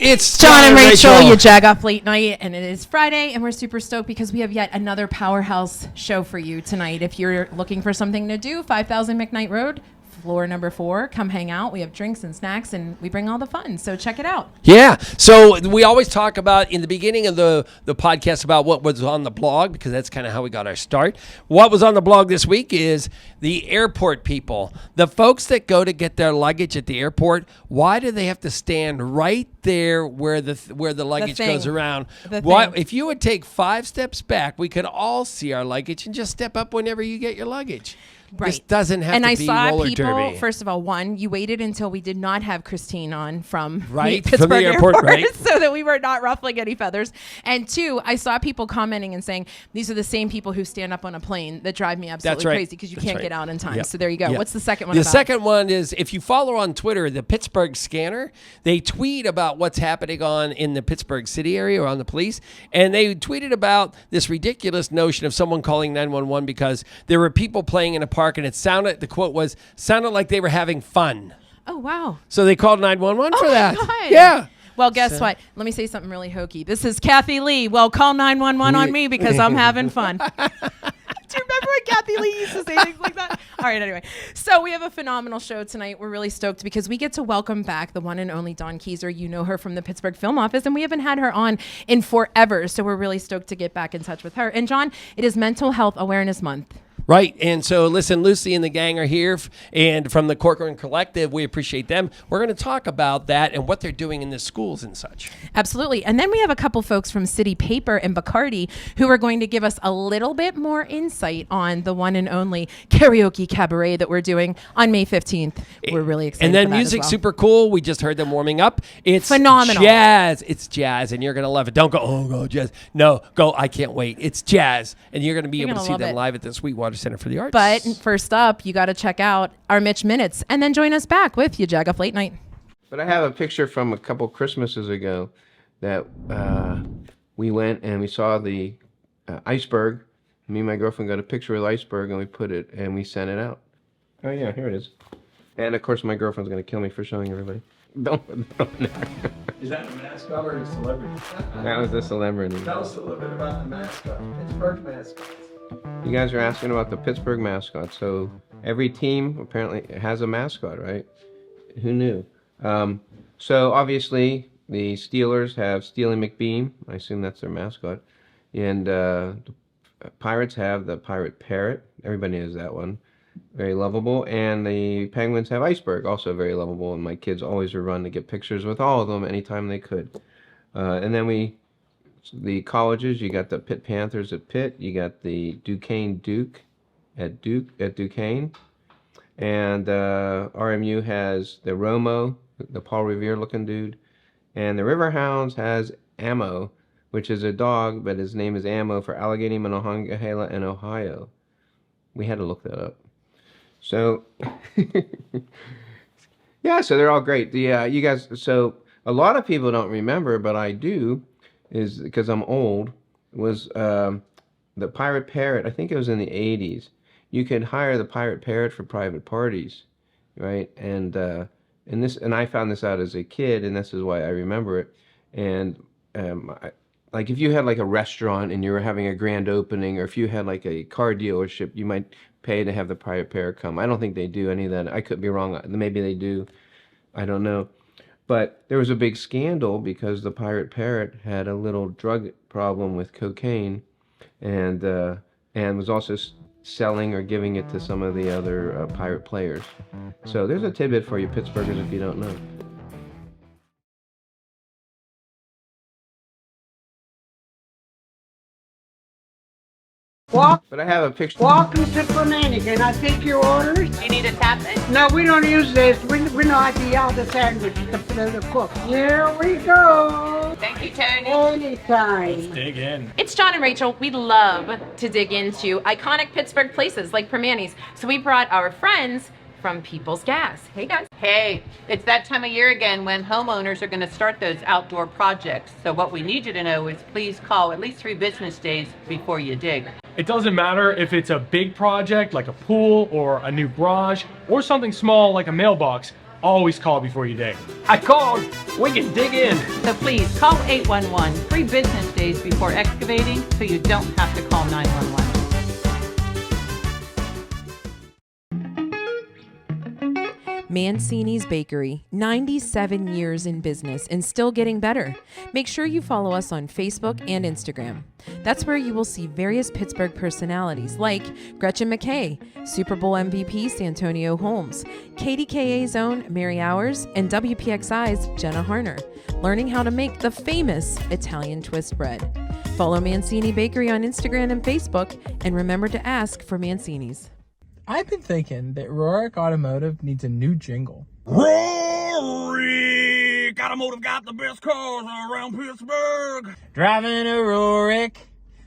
It's John and Rachel, YaJagoff Late Night, and it is Friday, and we're super stoked because we have yet another powerhouse show for you tonight. If you're looking for something to do, 5000 McKnight Road, floor number 4, come hang out. We have drinks and snacks, and we bring all the fun, so check it out. Yeah, so we always talk about, in the beginning of the podcast, about what was on the blog, because that's kind of how we got our start. What was on the blog this week is the airport people. The folks that go to get their luggage at the airport, why do they have to stand right there where the luggage goes around? Why, if you would take 5 steps back, we could all see our luggage and just step up whenever you get your luggage. Right. This doesn't have to be roller derby. And I saw people, first of all, one, you waited until we did not have Christine on from Pittsburgh from the airport, right? So that we were not ruffling any feathers. And 2, I saw people commenting and saying, these are the same people who stand up on a plane that drive me absolutely crazy because you can't get out in time. Yep. So there you go. Yep. What's the second one about? The second one is, if you follow on Twitter, the Pittsburgh Scanner, they tweet about what's happening in the Pittsburgh city area or on the police. And they tweeted about this ridiculous notion of someone calling 911 because there were people playing in a park and the quote was, sounded like they were having fun. Oh, wow. So they called 911 for that. God. Yeah. Well, guess what? Let me say something really hokey. This is Kathy Lee. Well, call 911 on me because I'm having fun. Do you remember when Kathy Lee used to say things like that? All right, anyway. So we have a phenomenal show tonight. We're really stoked because we get to welcome back the one and only Dawn Keyser. You know her from the Pittsburgh Film Office, and we haven't had her on in forever. So we're really stoked to get back in touch with her. And John, it is Mental Health Awareness Month. Right. And so, listen, Lucy and the gang are here, and from the Corcoran Collective, we appreciate them. We're going to talk about that and what they're doing in the schools and such. Absolutely. And then we have a couple folks from City Paper and Bacardi who are going to give us a little bit more insight on the one and only Karaoke Kabaret that we're doing on May 15th. We're really excited And then for that music's as well. super cool. We just heard them warming up. It's phenomenal. Jazz. It's jazz, and you're going to love it. Don't go, oh, go jazz. No, go, I can't wait. It's jazz, and you're going to be able to see them live at the Sweetwater Center for the Arts. But first up, you got to check out our Mitch Minutes and then join us back with YaJagoff Late Night. But I have a picture from a couple Christmases ago that we went and we saw the iceberg. Me and my girlfriend got a picture of the iceberg and we sent it out. Oh yeah, here it is. And of course my girlfriend's going to kill me for showing everybody. Don't. Is that a mascot or a celebrity? That was the celebrity. Tell us a little bit about the mascot, Pittsburgh Mascots. You guys are asking about the Pittsburgh Mascots. So every team apparently has a mascot, right? Who knew? So obviously the Steelers have Steely McBeam. I assume that's their mascot. And the Pirates have the Pirate Parrot. Everybody knows that one. Very lovable. And the Penguins have Iceberg, also very lovable. And my kids always would run to get pictures with all of them anytime they could. And then the colleges, you got the Pitt Panthers at Pitt, you got the Duquesne Duke at Duquesne, and RMU has the Romo, the Paul Revere looking dude, and the Riverhounds has Ammo, which is a dog, but his name is Ammo for Allegheny, Monongahela, and Ohio. We had to look that up. So, yeah, so they're all great. You guys, so a lot of people don't remember, but I do, is because I'm old, was the Pirate Parrot. I think it was in the 80s. You could hire the Pirate Parrot for private parties, right? And I found this out as a kid, and this is why I remember it. And like if you had like a restaurant and you were having a grand opening, or if you had like a car dealership, you might pay to have the Pirate Parrot come. I don't think they do any of that. I could be wrong. Maybe they do. I don't know. But there was a big scandal because the Pirate Parrot had a little drug problem with cocaine, and was also selling or giving it to some of the other pirate players. So there's a tidbit for you Pittsburghers if you don't know. But I have a picture. Welcome to Flamingo. Can I take your orders? You need a tablet? No, we don't use this. We know how to yell the sandwich, the cook. Here we go. Thank you, Tony. Anytime. Dig in. It's John and Rachel. We love to dig into iconic Pittsburgh places like Permanis. So we brought our friends from People's Gas. Hey, guys. Hey, it's that time of year again when homeowners are going to start those outdoor projects. So what we need you to know is please call at least 3 business days before you dig. It doesn't matter if it's a big project like a pool or a new garage or something small like a mailbox. always call before you dig. I called. We can dig in. So please call 811 3 business days before excavating so you don't have to call 911. Mancini's Bakery, 97 years in business and still getting better. Make sure you follow us on Facebook and Instagram. That's where you will see various Pittsburgh personalities like Gretchen McKay, Super Bowl MVP Santonio Holmes, KDKA's own Mary Hours, and WPXI's Jenna Harner, learning how to make the famous Italian twist bread. Follow Mancini Bakery on Instagram and Facebook, and remember to ask for Mancini's. I've been thinking that Rohrich Automotive needs a new jingle. Rohrich Automotive got the best cars around Pittsburgh. Driving a Rohrich,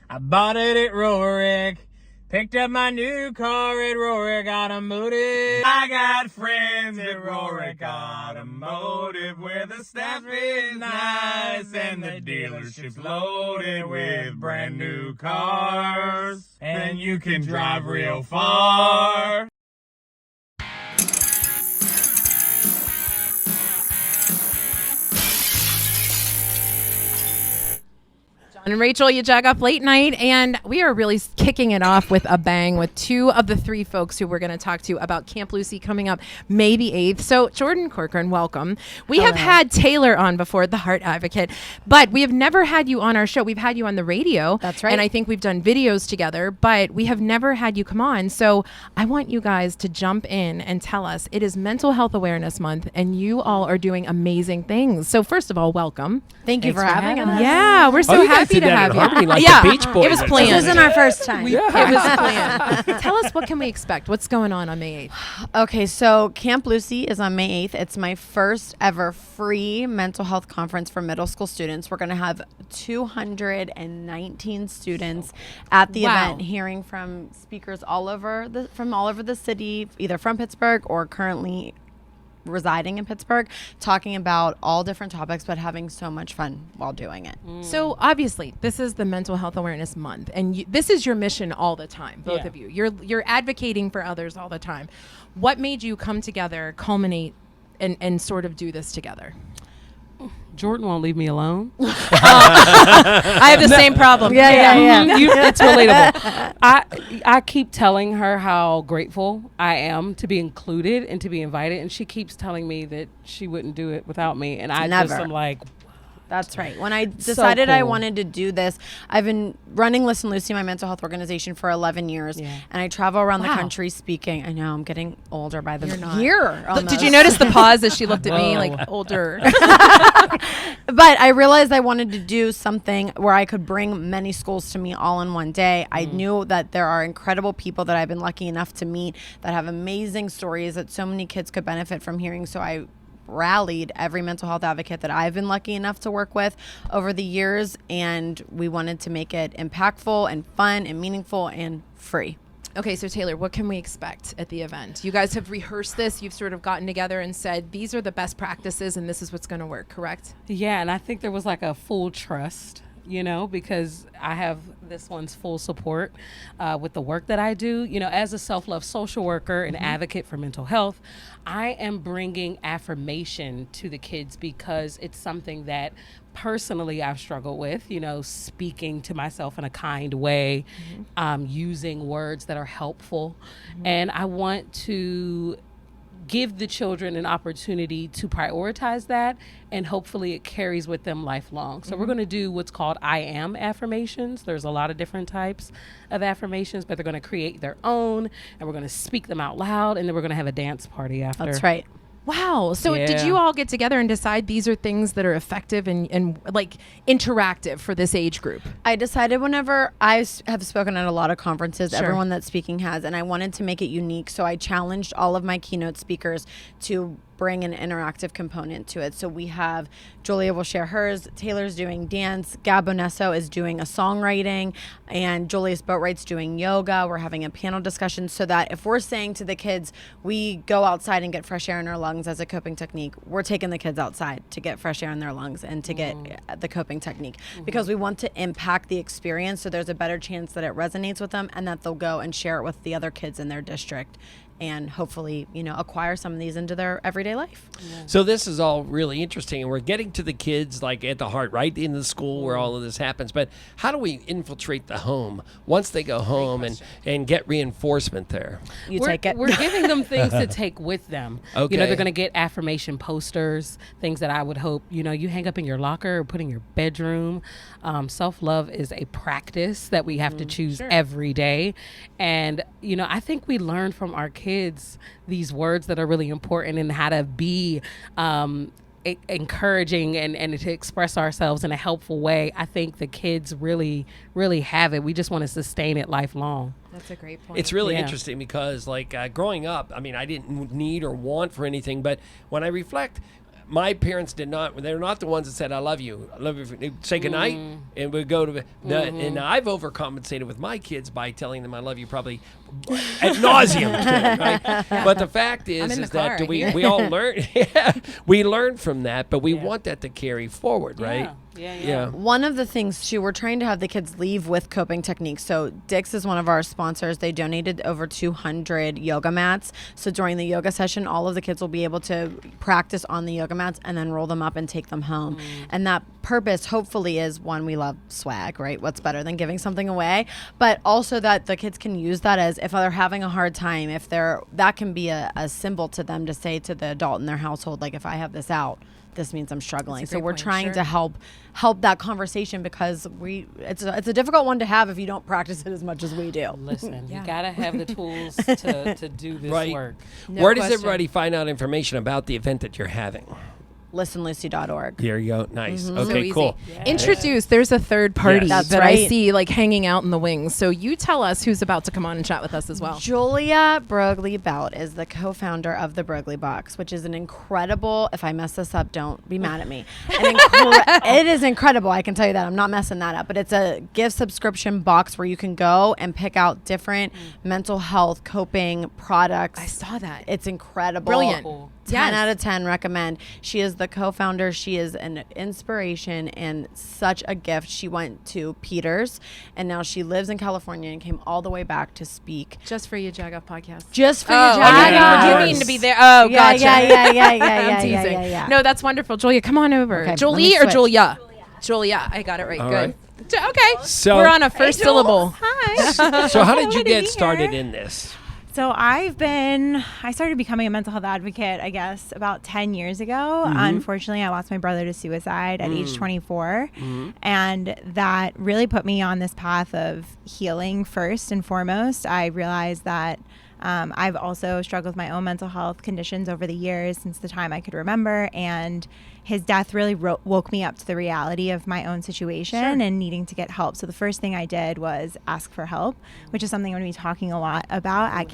I bought it at Rohrich. Picked up my new car at Rohrich Automotive. I got friends at Rohrich Automotive where the staff is nice and the dealership's loaded with brand new cars. And you can drive real far. And Rachel, YaJagoff Late Night, and we are really kicking it off with a bang with two of the three folks who we're going to talk to about Camp Lucy coming up May the 8th. So Jordan Corcoran, welcome. We have had Taylor on before, the Heart Advocate, but we have never had you on our show. We've had you on the radio. That's right. And I think we've done videos together, but we have never had you come on. So I want you guys to jump in and tell us. It is Mental Health Awareness Month, and you all are doing amazing things. So first of all, welcome. Thank you for having us. Yeah, we're so you guys happy did to that have at you. Harmony like Yeah, the Beach Boys. it was planned. This isn't our first time. It was planned. Tell us, what can we expect? What's going on May 8th? Okay, so Camp Lucy is on May 8th. It's my first ever free mental health conference for middle school students. We're going to have 219 students at the event, hearing from speakers from all over the city, either from Pittsburgh or currently residing in Pittsburgh, talking about all different topics, but having so much fun while doing it. So obviously, this is the Mental Health Awareness Month, and this is your mission all the time, both of you. You're advocating for others all the time. What made you come together, culminate, and sort of do this together? Jordan won't leave me alone. I have the same problem. Yeah. It's relatable. I keep telling her how grateful I am to be included and to be invited, and she keeps telling me that she wouldn't do it without me, and I Never. just am like, That's right. When I decided I cool. wanted to do this, I've been running Listen Lucy, my mental health organization, for 11 years. Yeah. And I travel around the country speaking. I know, I'm getting older by the year. Did you notice the pause as she looked at me like older? But I realized I wanted to do something where I could bring many schools to me all in one day. I knew that there are incredible people that I've been lucky enough to meet that have amazing stories that so many kids could benefit from hearing. So I rallied every mental health advocate that I've been lucky enough to work with over the years, and we wanted to make it impactful and fun and meaningful and free. Okay, so Taylor, what can we expect at the event? You guys have rehearsed this. You've sort of gotten together and said, these are the best practices and this is what's going to work, correct? yeah, and I think there was like a full trust, because I have this one's full support with the work that I do. As a self-love social worker and advocate for mental health, I am bringing affirmation to the kids because it's something that personally I've struggled with, speaking to myself in a kind way, using words that are helpful. And I want to give the children an opportunity to prioritize that, and hopefully it carries with them lifelong. So we're going to do what's called I am affirmations. There's a lot of different types of affirmations, but they're going to create their own, and we're going to speak them out loud, and then we're going to have a dance party after. That's right. Wow. So did you all get together and decide these are things that are effective and like interactive for this age group? I decided whenever have spoken at a lot of conferences, everyone that's speaking has, and I wanted to make it unique. So I challenged all of my keynote speakers to bring an interactive component to it. So we have Julia will share hers, Taylor's doing dance, Gab Bonesso is doing a songwriting, and Julius Boatwright's doing yoga. We're having a panel discussion so that if we're saying to the kids, we go outside and get fresh air in our lungs as a coping technique, we're taking the kids outside to get fresh air in their lungs and to get the coping technique because we want to impact the experience so there's a better chance that it resonates with them and that they'll go and share it with the other kids in their district and hopefully, acquire some of these into their everyday life. So this is all really interesting, and we're getting to the kids like at the heart, right in the school where all of this happens. But how do we infiltrate the home once they go home and get reinforcement there? We're giving them things to take with them. Okay. They're going to get affirmation posters, things that I would hope, you hang up in your locker or put in your bedroom. Self-love is a practice that we have to choose every day. And, I think we learn from our kids these words that are really important and how to be encouraging and to express ourselves in a helpful way. I think the kids really, really have it. We just want to sustain it lifelong. That's a great point. It's really interesting because, growing up, I didn't need or want for anything, but when I reflect, my parents they're not the ones that said, I love you. They'd say goodnight, and we'd go to bed. And I've overcompensated with my kids by telling them I love you probably ad nauseum, right? But the fact is that we all learn. We learn from that, but we want that to carry forward, right? Yeah. One of the things too, we're trying to have the kids leave with coping techniques. So Dick's is one of our sponsors. They donated over 200 yoga mats. So during the yoga session, all of the kids will be able to practice on the yoga mats and then roll them up and take them home. And that purpose hopefully is, one, we love swag, right? What's better than giving something away? But also that the kids can use that as if they're having a hard time, that can be a symbol to them to say to the adult in their household, like, if I have this out, this means I'm struggling. So we're trying to help that conversation because it's a difficult one to have if you don't practice it as much as we do. Listen, you gotta have the tools to do this work. Where does everybody find out information about the event that you're having? listenlucy.org. There you go. Nice. So Okay, easy. cool. Introduce. There's a third party Yes. that That's I right. see hanging out in the wings. So you tell us who's about to come on and chat with us as well. Julia Broglie Belt is the co-founder of the Broglie Box, which is an incredible, if I mess this up, don't be mad at me. It is incredible. I can tell you that. I'm not messing that up. But it's a gift subscription box where you can go and pick out different mental health coping products. I saw that. It's incredible. Brilliant. Cool. 10 out of 10 recommend. She is the co-founder. She is an inspiration and such a gift. She went to Peters and now she lives in California and came all the way back to speak. Just for your Jagoff podcast. Just for your Jagoff. You mean to be there? Oh, Yeah, gotcha. yeah. No, that's wonderful. Julia, come on over. Okay, Julie let or me switch. Julia? Julia. I got it right. All Good. right. Okay. So- we're on a first syllable. Hi. So how did you Good to get be started here. in this? So I started becoming a mental health advocate, I guess, about 10 years ago. Unfortunately, I lost my brother to suicide at age 24. And that really put me on this path of healing first and foremost. I realized that I've also struggled with my own mental health conditions over the years since the time I could remember. And his death really woke me up to the reality of my own situation and needing to get help. So the first thing I did was ask for help, which is something I'm going to be talking a lot about at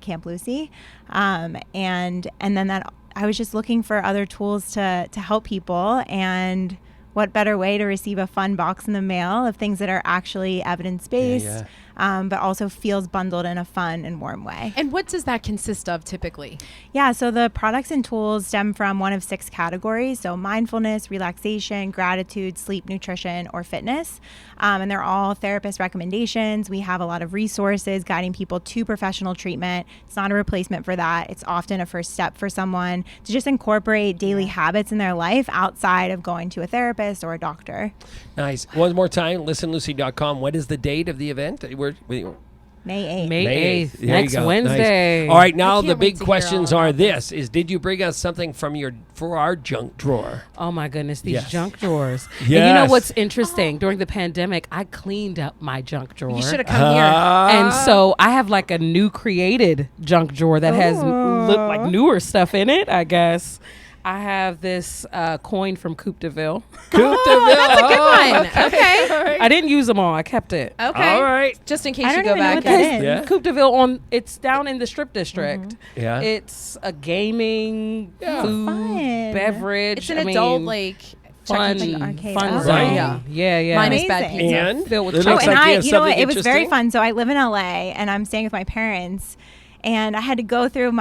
Camp Lucy. And then that I was just looking for other tools to help people. And what better way to receive a fun box in the mail of things that are actually evidence-based, but also feels bundled in a fun and warm way. And what does that consist of typically? Yeah, so the products and tools stem from one of 6 categories. So mindfulness, relaxation, gratitude, sleep, nutrition, or fitness. And they're all therapist recommendations. We have a lot of resources guiding people to professional treatment. It's not a replacement for that. It's often a first step for someone to just incorporate daily habits in their life outside of going to a therapist or a doctor. Nice. One more time, listenlucy.com. What is the date of the event? May 8th. May 8th. There you Next go. Wednesday. Nice. All right, now I the can't wait big to hear questions all are about this: did you bring us something for our junk drawer? Oh my goodness, these Yes. junk drawers. And you know Yes. what's interesting? During the pandemic, I cleaned up my junk drawer. You should have come here. And so I have like a new created junk drawer that has like newer stuff in it, I guess. I have this coin from Coupe de Ville. Coupe de Ville. That's a good one. Okay. All right. I didn't use them all. I kept it. Okay. All right. Just in case I you don't go even know back. what that and- is. Yeah. Coupe de Ville it's down in the Strip District. Yeah. It's a gaming food fun. beverage. It's an adult like fun, Like arcade. fun Okay. zone. Right. Yeah. minus bad Amazing. pizza. And Filled with it chocolate. looks And like you have you know what? something It was very interesting. fun. So I live in LA and I'm staying with my parents. And I had to go through all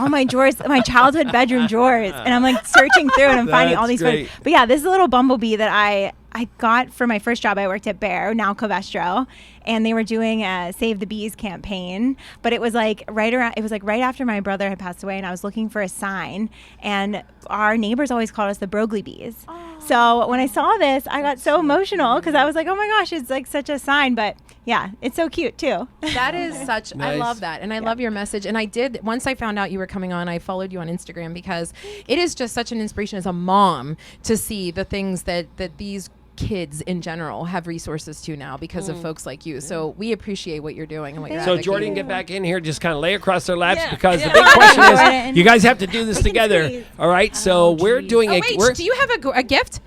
my drawers, my childhood bedroom drawers, and I'm like searching through, and I'm finding all That's these great. photos. But yeah, this is a little bumblebee that I got for my first job. I worked at Bear, now Covestro, and they were doing a Save the Bees campaign. But it was like right after my brother had passed away, and I was looking for a sign, and our neighbors always called us the Broglie bees. So when I saw this, I got so emotional because I was like, oh my gosh, it's like such a sign. But yeah, it's so cute too. That is such, I love that. And I love your message. And once I found out you were coming on, I followed you on Instagram because it is just such an inspiration as a mom to see the things that these kids in general have resources to now because of folks like you. So we appreciate what you're doing and what you're So advocating. Jordan, get back in here, just kind of lay across their laps because the big question is, you guys have to do this together. All right, so we're doing do you have a gift?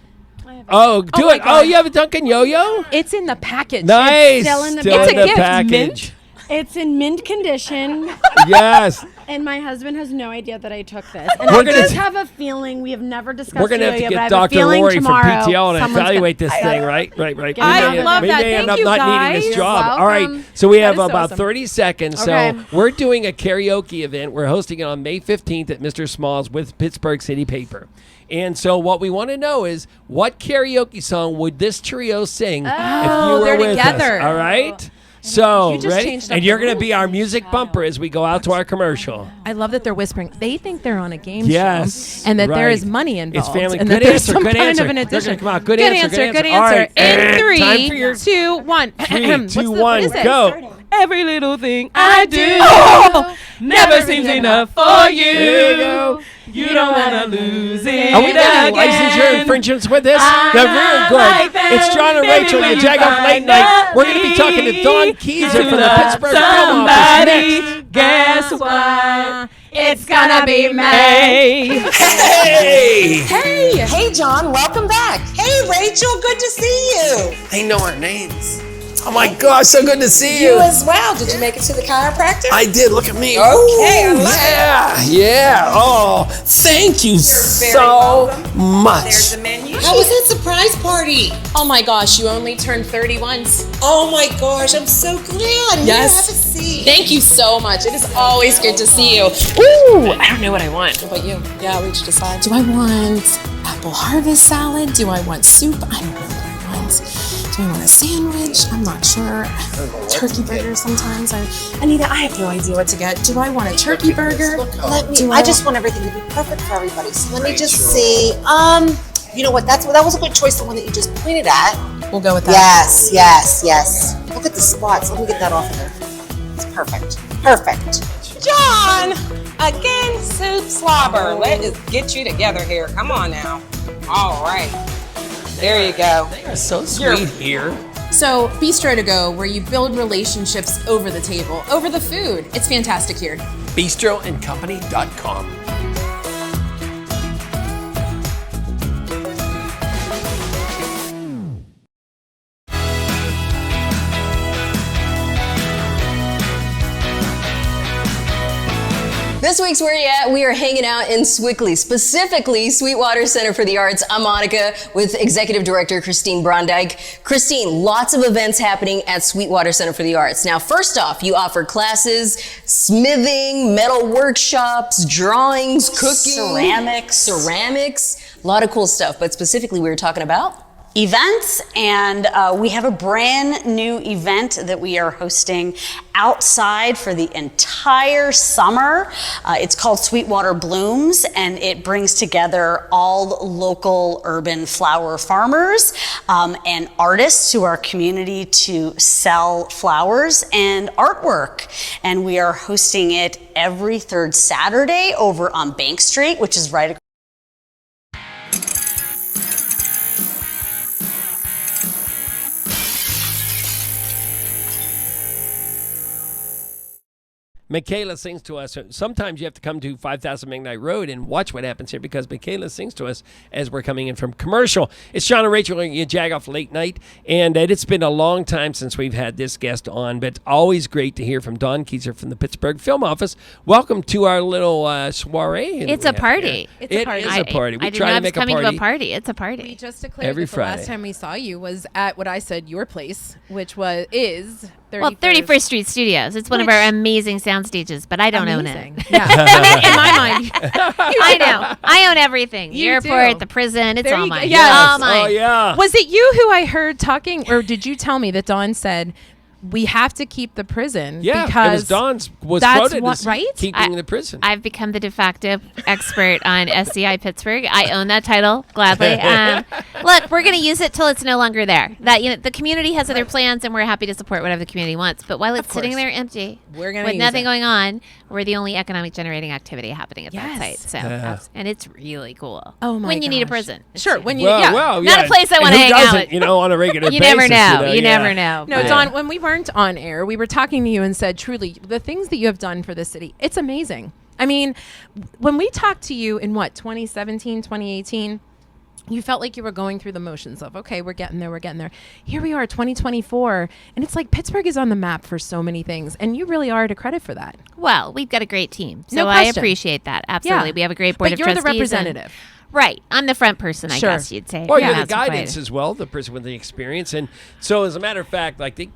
Oh, do it. Oh, you have a Dunkin' Yo-Yo? It's in the package. Nice. It's still in the package. Mint? It's in mint condition. Yes. And my husband has no idea that I took this. And We're I gonna just have a feeling, we have never discussed We're going to have to yo-yo, but I get have a Dr. feeling Lori from tomorrow PTO and someone's evaluate gonna- this thing, right? I Maybe love they that. may end Thank up you, not guys. needing this You're job. All right, welcome. so we That have is so about awesome. 30 seconds. Okay. So we're doing a karaoke event. We're hosting it on May 15th at Mr. Small's with Pittsburgh City Paper. And so what we want to know is, what karaoke song would this trio sing if you were they're with together. us? All right? So, You just ready? changed up And you're the going to be our music bumper as we go out to our commercial. I love that they're whispering. They think they're on a game Yes, show and that there right. is money involved. It's family. And Good that there's answer. some Good kind answer. of an They're addition. gonna come out. Good answer. Good All right. In Time for 3, your 2, 1. 3, 2, What 1, is it? go. Every little thing I do never seems enough for you. There you go. You don't wanna lose it. Are we getting licensure infringements with this? They're real good. It's John and Rachel, your Jagoff Late Night. We're going to be talking to Don Keyser from the Pittsburgh Film Office next. Guess what? It's gonna be May. Hey! Hey, John, welcome back. Hey, Rachel, good to see you. They know our names. Oh my gosh, so good to see You you. as well. Did you make it to the chiropractor? I did. Look at me. Okay, I Ooh, love it. yeah. Oh, thank you so welcome. much. There's the menu. How was that surprise party? Oh my gosh, you only turned 30 once. Oh my gosh, I'm so glad. Yes. Have a seat. Thank you so much. It is always good to see you. Ooh, I don't know what I want. What about you? Yeah, we should decide. Do I want apple harvest salad? Do I want soup? I don't know what I want. Do I want a sandwich? I'm not sure. Turkey burger sometimes. Anita, I have no idea what to get. Do I want a turkey burger? I just want everything to be perfect for everybody. So let me just see. You know what? That was a good choice. The one that you just pointed at. We'll go with that. Yes. Look at the spots. Let me get that off there. It's perfect. Perfect. John! Again, soup slobber. Let us get you together here. Come on now. All right. There you go. They are so sweet here. So, Bistro to Go, where you build relationships over the table, over the food. It's fantastic here. BistroandCompany.com. This week's Where You At, we are hanging out in Swickley, specifically Sweetwater Center for the Arts. I'm Monica with Executive Director Christine Brondike. Christine, lots of events happening at Sweetwater Center for the Arts. Now, first off, you offer classes, smithing, metal workshops, drawings, cooking, ceramics, a lot of cool stuff. But specifically, we were talking about events, and we have a brand new event that we are hosting outside for the entire summer. It's called Sweetwater Blooms, and it brings together all local urban flower farmers and artists to our community to sell flowers and artwork. And we are hosting it every third Saturday over on Bank Street, which is right across. Michaela sings to us. Sometimes you have to come to 5000 McKnight Road and watch what happens here because Michaela sings to us as we're coming in from commercial. It's John and Rachel, YaJagoff Late Night, and it's been a long time since we've had this guest on, but always great to hear from Don Keyser from the Pittsburgh Film Office. Welcome to our little soiree. It's a party. It is a party. We try to make a party. To a party. It's a party. We just declared every that the Friday. last time we saw you was at what I said your place, which is 31st Street Studios. It's one of our amazing sound stages, but I don't own it. Yeah. In my mind. I know. I own everything. The You airport, do. the prison, it's There all you go. mine. Yes. All mine. Oh, yeah. Was it you who I heard talking, or did you tell me that Dawn said, we have to keep the prison. Yeah, because it was Dawn's was that's quoted what, as right? keeping the prison. I've become the de facto expert on SCI Pittsburgh. I own that title gladly. Look, we're going to use it till it's no longer there. That the community has other plans, and we're happy to support whatever the community wants. But while it's sitting there empty, we're gonna with use nothing it. going on, we're the only economic generating activity happening at that Yes. site. So, and it's really cool. Oh my When you need a gosh. prison, Sure. When you Well, not a place I And want to who hang doesn't, out. on a regular You basis. never know. You never know. No, Dawn, when we weren't on air, we were talking to you and said, truly, the things that you have done for this city, it's amazing. I mean, when we talked to you in 2017, 2018, you felt like you were going through the motions of, okay, we're getting there. Here we are, 2024, and it's like Pittsburgh is on the map for so many things, and you really are to credit for that. Well, we've got a great team, so No I question. appreciate that. Absolutely, Yeah. we have a great board But of you're the trustees. representative. Right, I'm the front person, I Sure. guess you'd say. Well, Yeah, you're the that's quite- guidance as well, the person with the experience. And so, as a matter of fact, I think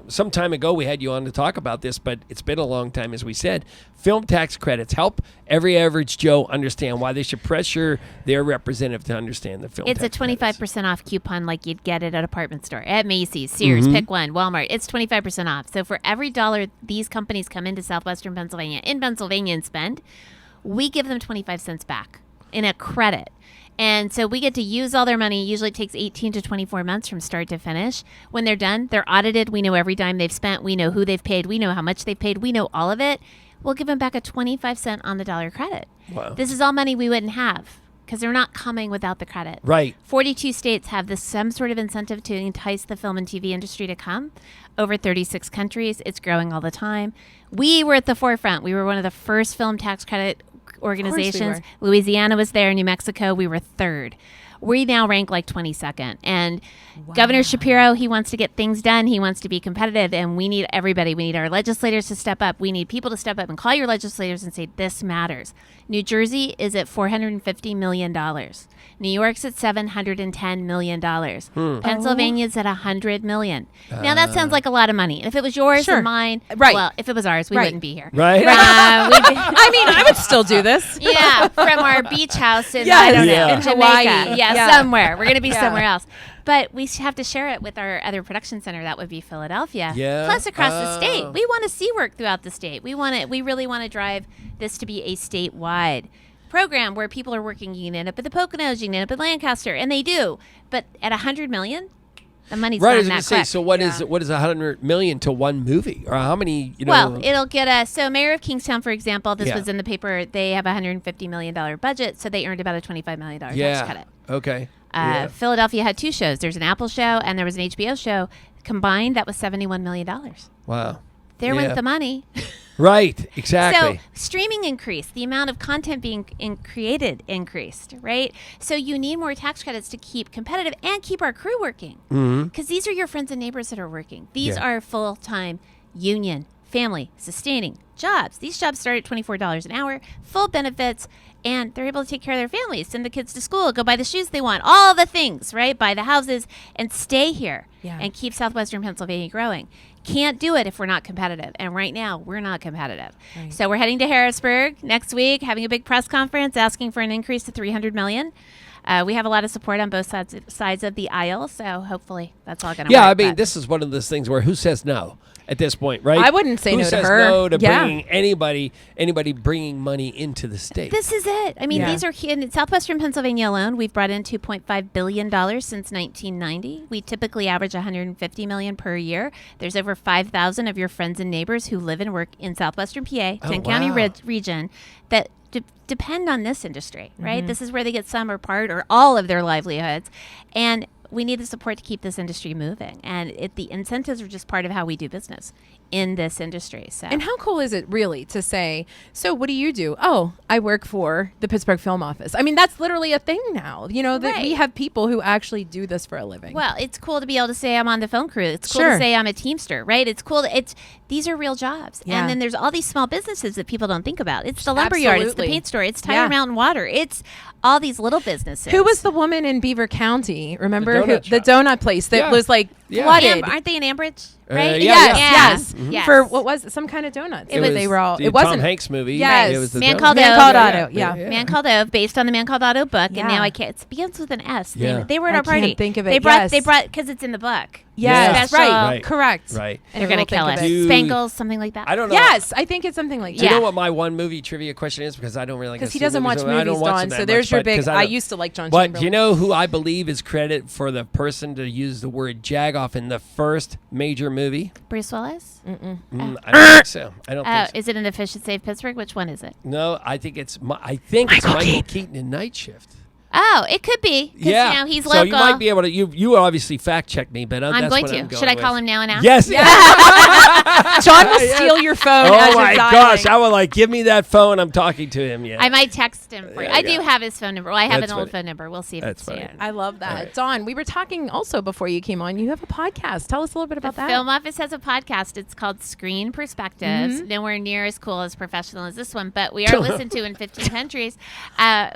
some time ago we had you on to talk about this, but it's been a long time, as we said. Film tax credits help every average Joe understand why they should pressure their representative to understand the film It's a tax 25% off coupon like you'd get at an department store, at Macy's, Sears, Mhm. pick one, Walmart. It's 25% off. So for every dollar these companies come into southwestern Pennsylvania, and spend, we give them 25 cents back in a credit. And so we get to use all their money. Usually it takes 18 to 24 months from start to finish. When they're done, they're audited. We know every dime they've spent. We know who they've paid. We know how much they've paid. We know all of it. We'll give them back a 25 cent on the dollar credit. Wow. This is all money we wouldn't have because they're not coming without the credit. Right. 42 states have some sort of incentive to entice the film and TV industry to come. Over 36 countries. It's growing all the time. We were at the forefront. We were one of the first film tax credit organizations. Louisiana was there. New Mexico, we were third. We now rank like 22nd. And Governor Shapiro, he wants to get things done. He wants to be competitive. And we need everybody. We need our legislators to step up. We need people to step up and call your legislators and say, this matters. New Jersey is at $450 million. New York's at $710 million. Pennsylvania's at $100 million. Now, that sounds like a lot of money. And if it was yours and mine, well, if it was ours, we wouldn't be here. Right. I mean, I would still do this. Yeah, from our beach house in, I don't know, in Jamaica. Hawaii. Yeah, somewhere. We're going to be somewhere else. But we have to share it with our other production center. That would be Philadelphia. Yeah. Plus across the state. We want to see work throughout the state. We really want to drive this to be a statewide program where people are working. You can end up at the Poconos, you can end up at Lancaster, and they do. But at $100 million, the money's Right, I gone was that going to say, quick. so what is $100 million to one movie? Or how many, Well, it'll get us. So Mayor of Kingstown, for example, this Yeah. was in the paper. They have a $150 million budget, so they earned about a $25 million tax credit. Okay. Yeah. Philadelphia had two shows. There's an Apple show and there was an HBO show. Combined, that was $71 million. Wow. There went the money. Right, exactly. So streaming increased. The amount of content being created increased, right? So you need more tax credits to keep competitive and keep our crew working. Because these are your friends and neighbors that are working. These are full-time union, family, sustaining jobs. These jobs start at $24 an hour, full benefits, and they're able to take care of their families, send the kids to school, go buy the shoes they want, all the things, right? Buy the houses and stay here and keep southwestern Pennsylvania growing. Can't do it if we're not competitive. And right now, we're not competitive. Right. So we're heading to Harrisburg next week, having a big press conference, asking for an increase to $300 million. We have a lot of support on both sides of the aisle, so hopefully that's all going to work. Yeah, I mean, this is one of those things where who says no at this point, right? I wouldn't say who no to says her. no to Yeah. bringing anybody bringing money into the state? This is it. I mean, these are in southwestern Pennsylvania alone. We've brought in $2.5 billion since 1990. We typically average $150 million per year. There's over 5,000 of your friends and neighbors who live and work in southwestern PA, 10-county region, that depend on this industry, right? This is where they get some or part or all of their livelihoods. And we need the support to keep this industry moving. And the incentives are just part of how we do business in this industry. So. And how cool is it really to say, so what do you do? Oh, I work for the Pittsburgh Film Office. I mean, that's literally a thing now. You know, that we have people who actually do this for a living. Well, it's cool to be able to say I'm on the film crew. It's cool to say I'm a Teamster, right? It's cool. These are real jobs. Yeah. And then there's all these small businesses that people don't think about. It's the lumberyard. It's the paint store. It's Tire Mountain Water. It's all these little businesses. Who was the woman in Beaver County? Remember The donut place that was like flooded? Aren't they in Ambridge? Right? Yes. Yes. For what was it? Some kind of donuts. They were all. the It wasn't Tom Hanks movie. Yes. It was the Man donut. Called Man Ove. Called Otto. Yeah. Man Called Ove, based on the Man Called Otto book, Yeah. and now it begins with an S. Yeah. They were at I our party. can't think of it. They brought because it's in the book. Yes, special. right. Correct. Right. They're going to kill us. Dude. Spangles, something like that. I don't know. Yes, I think it's something like Do you know what my one movie trivia question is? Because I don't really because he doesn't watch movies, I don't watch Don. them that So there's much, your big. but- I used to like John But Chamberlain. you know who I believe is credit for the person to use the word Jagoff in the first major movie? Bruce Willis? I don't think so. I don't think so. Is it in The Fish That Saved Pittsburgh? Which one is it? No, I think it's Michael Keaton in Night Shift. Oh, it could be. 'Cause, Yeah. You know, he's so local. you might be able to. You obviously fact check me, but I'm that's going what to. I'm going Should I with. call him now and ask? Yes. John will steal your phone. Oh as my you're gosh! dialing. I would give me that phone. I'm talking to him. Yeah. I might text him for you. Yeah, I do yeah. have his phone number. Well, I have That's an old funny. phone number. We'll see if That's it's funny. soon. I love that. Right. Dawn, we were talking also before you came on. You have a podcast. Tell us a little bit about The that. Film Office has a podcast. It's called Screen Perspectives. Mhm. Nowhere near as cool as professional as this one, but we are listened to in 15 countries.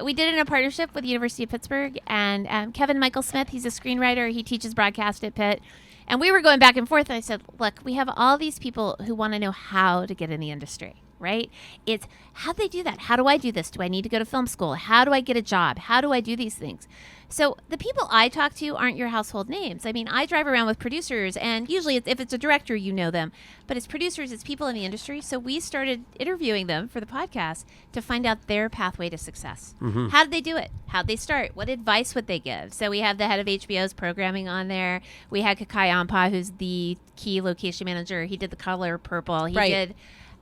We did it in a partnership with the University of Pittsburgh and Kevin Michael Smith. He's a screenwriter. He teaches broadcast at Pitt. And we were going back and forth. And I said, look, we have all these people who want to know how to get in the industry, right? It's how do they do that? How do I do this? Do I need to go to film school? How do I get a job? How do I do these things? So the people I talk to aren't your household names. I mean, I drive around with producers, and usually if it's a director, you know them. But it's producers, it's people in the industry. So we started interviewing them for the podcast to find out their pathway to success. Mhm. How did they do it? How'd they start? What advice would they give? So we have the head of HBO's programming on there. We had Kakai Ampa, who's the key location manager. He did The Color Purple. He Right. did...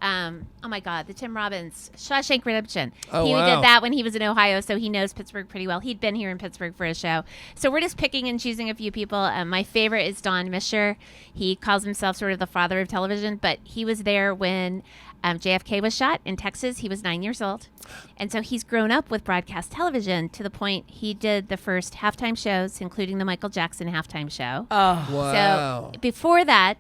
oh my God, the Tim Robbins, Shawshank Redemption. Oh, he wow. did that when he was in Ohio, so he knows Pittsburgh pretty well. He'd been here in Pittsburgh for a show. So we're just picking and choosing a few people. My favorite is Don Mischer. He calls himself sort of the father of television, but he was there when JFK was shot in Texas. He was 9 years old. And so he's grown up with broadcast television to the point he did the first halftime shows, including the Michael Jackson halftime show. Oh, wow. So before that,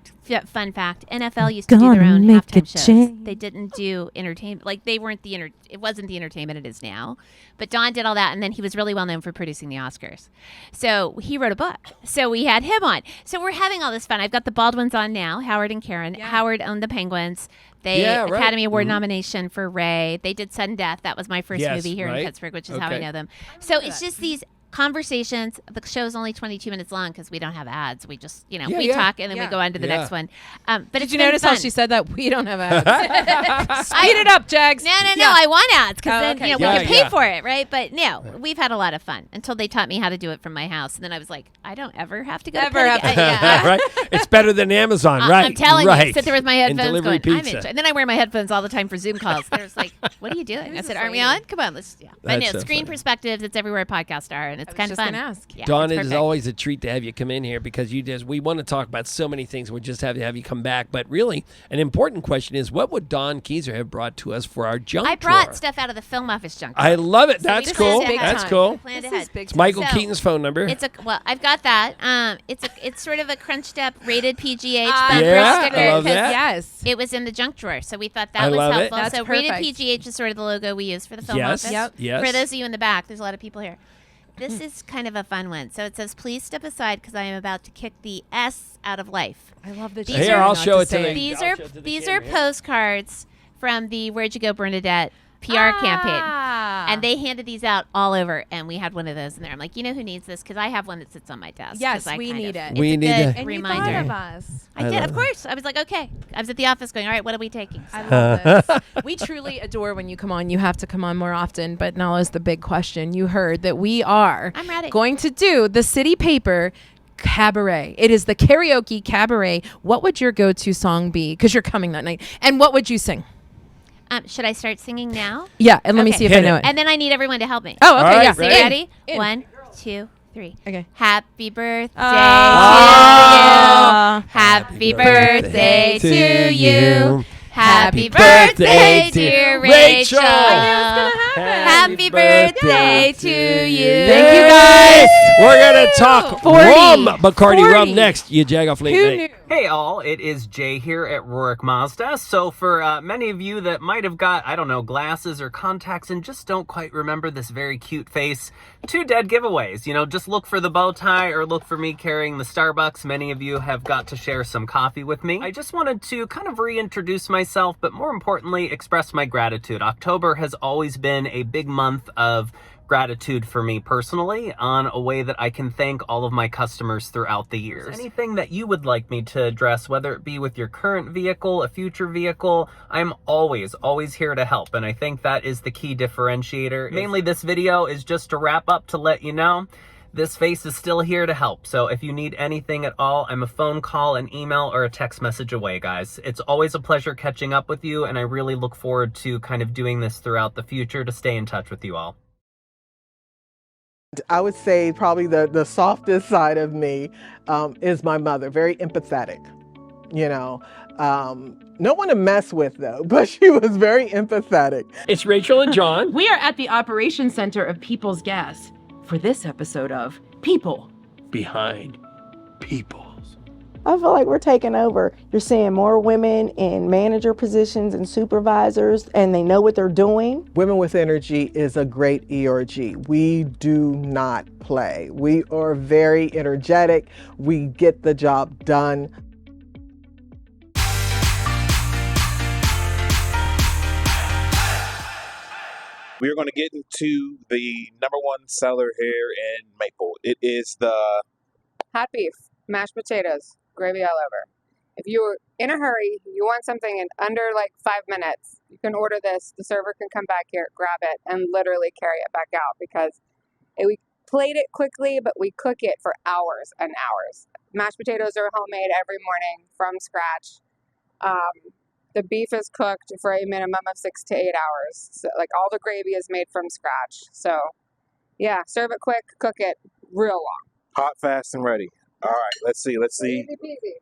fun fact, NFL used to do their own halftime shows. They didn't do entertainment. Like they weren't it wasn't the entertainment it is now. But Don did all that, and then he was really well known for producing the Oscars. So he wrote a book. So we had him on. So we're having all this fun. I've got the Baldwins on now, Howard and Karen. Howard owned the Penguins. They Academy Award nomination for Ray. They did Sudden Death. That was my first movie here in Pittsburgh, which is how I know them. So it's just these conversations. The show's only 22 minutes long because we don't have ads. We just, we talk and then we go on to the next one. But Did it's you been notice fun. how she said that? We don't have ads. Speed it up, Jags. No, I want ads because then okay. we can pay for it, right? But no, we've had a lot of fun until they taught me how to do it from my house, and then I was like, I don't ever have to go. Right? It's better than Amazon, right? I'm telling right. you, sit there with my And headphones delivery going. pizza. And then I wear my headphones all the time for Zoom calls. They're just like, "What are you doing?" I said, "Aren't we on? Come on, let's." Yeah, but That's no, so Screen funny. Perspectives. It's everywhere podcasts are, and it's kind of fun. Yeah, Dawn, it's it is perfect. always a treat to have you come in here because we want to talk about so many things. We just have to have you come back. But really, an important question is, what would Dawn Keyser have brought to us for our junk I brought drawer? stuff out of the film office junk. I love it. So That's we cool. planned ahead. That's cool. We planned This ahead. is big It's Michael So, Keaton's phone number. I've got that. It's sort of a crunched up rated PGH Yeah, bumper sticker I love 'cause that. Yes. it was in the junk drawer, so we thought I that was love it. helpful. That's So perfect. rated PGH is sort of the logo we use for the film Yes, office. Yep. yes. For those of you in the back, there's a lot of people here. This is kind of a fun one. So it says, "Please step aside because I am about to kick the S out of life." I love this. Here, I'll show it to the. These I'll are show it to the these camera are here. postcards from the "Where'd You Go, Bernadette" PR campaign, and they handed these out all over. And we had one of those in there. I'm like, you know who needs this? Because I have one that sits on my desk. Yes, 'cause I we kind need of- it. It's We a need good to- And reminder. you thought of us. I I did, love of course. I was like, okay. I was at the office going, all right, what are we taking? So- I love this. We truly adore when you come on. You have to come on more often. But now is the big question. You heard that we are I'm ready. going to do the City Paper Cabaret. It is the Karaoke Cabaret. What would your go-to song be? Because you're coming that night. And what would you sing? should I start singing now? Yeah, and let me see if I know it. And then I need everyone to help me. Oh, okay, All right, yeah. So ready? you ready? In. 1, 2, 3. Okay. Happy birthday Ah. to you. Happy birthday to you. Happy birthday, birthday, dear Rachel. Rachel. Happy birthday to you. Thank you, guys. We're gonna talk 40. rum, Bacardi 40. rum next. YaJagoff Late Who Night. knew? Hey all, it is Jay here at Rohrich Mazda. So for many of you that might have got, I don't know, glasses or contacts and just don't quite remember this very cute face, 2 dead giveaways. You know, just look for the bow tie or look for me carrying the Starbucks. Many of you have got to share some coffee with me. I just wanted to kind of reintroduce myself, but more importantly, express my gratitude. October has always been a big month of gratitude for me personally on a way that I can thank all of my customers throughout the years. Anything that you would like me to address, whether it be with your current vehicle, a future vehicle, I'm always here to help. And I think that is the key differentiator. Mainly this video is just to wrap up to let you know this face is still here to help. So if you need anything at all, I'm a phone call, an email, or a text message away, guys. It's always a pleasure catching up with you, and I really look forward to kind of doing this throughout the future to stay in touch with you all. I would say probably the softest side of me is my mother, very empathetic, you know. No one to mess with though, but she was very empathetic. It's Rachel and John. We are at the operations center of People's Gas for this episode of People Behind Peoples. I feel like we're taking over. You're seeing more women in manager positions and supervisors, and they know what they're doing. Women with Energy is a great ERG. We do not play. We are very energetic. We get the job done. We're going to get into the number one seller here in Maple. It is the hot beef, mashed potatoes, gravy all over. If you're in a hurry, you want something in under like 5 minutes, you can order this. The server can come back here, grab it, and literally carry it back out because we plate it quickly, but we cook it for hours and hours. Mashed potatoes are homemade every morning from scratch. The beef is cooked for a minimum of 6 to 8 hours. So, like, all the gravy is made from scratch. So, yeah, serve it quick, cook it real long. hot, fast, and ready. All right, let's see. Easy peasy.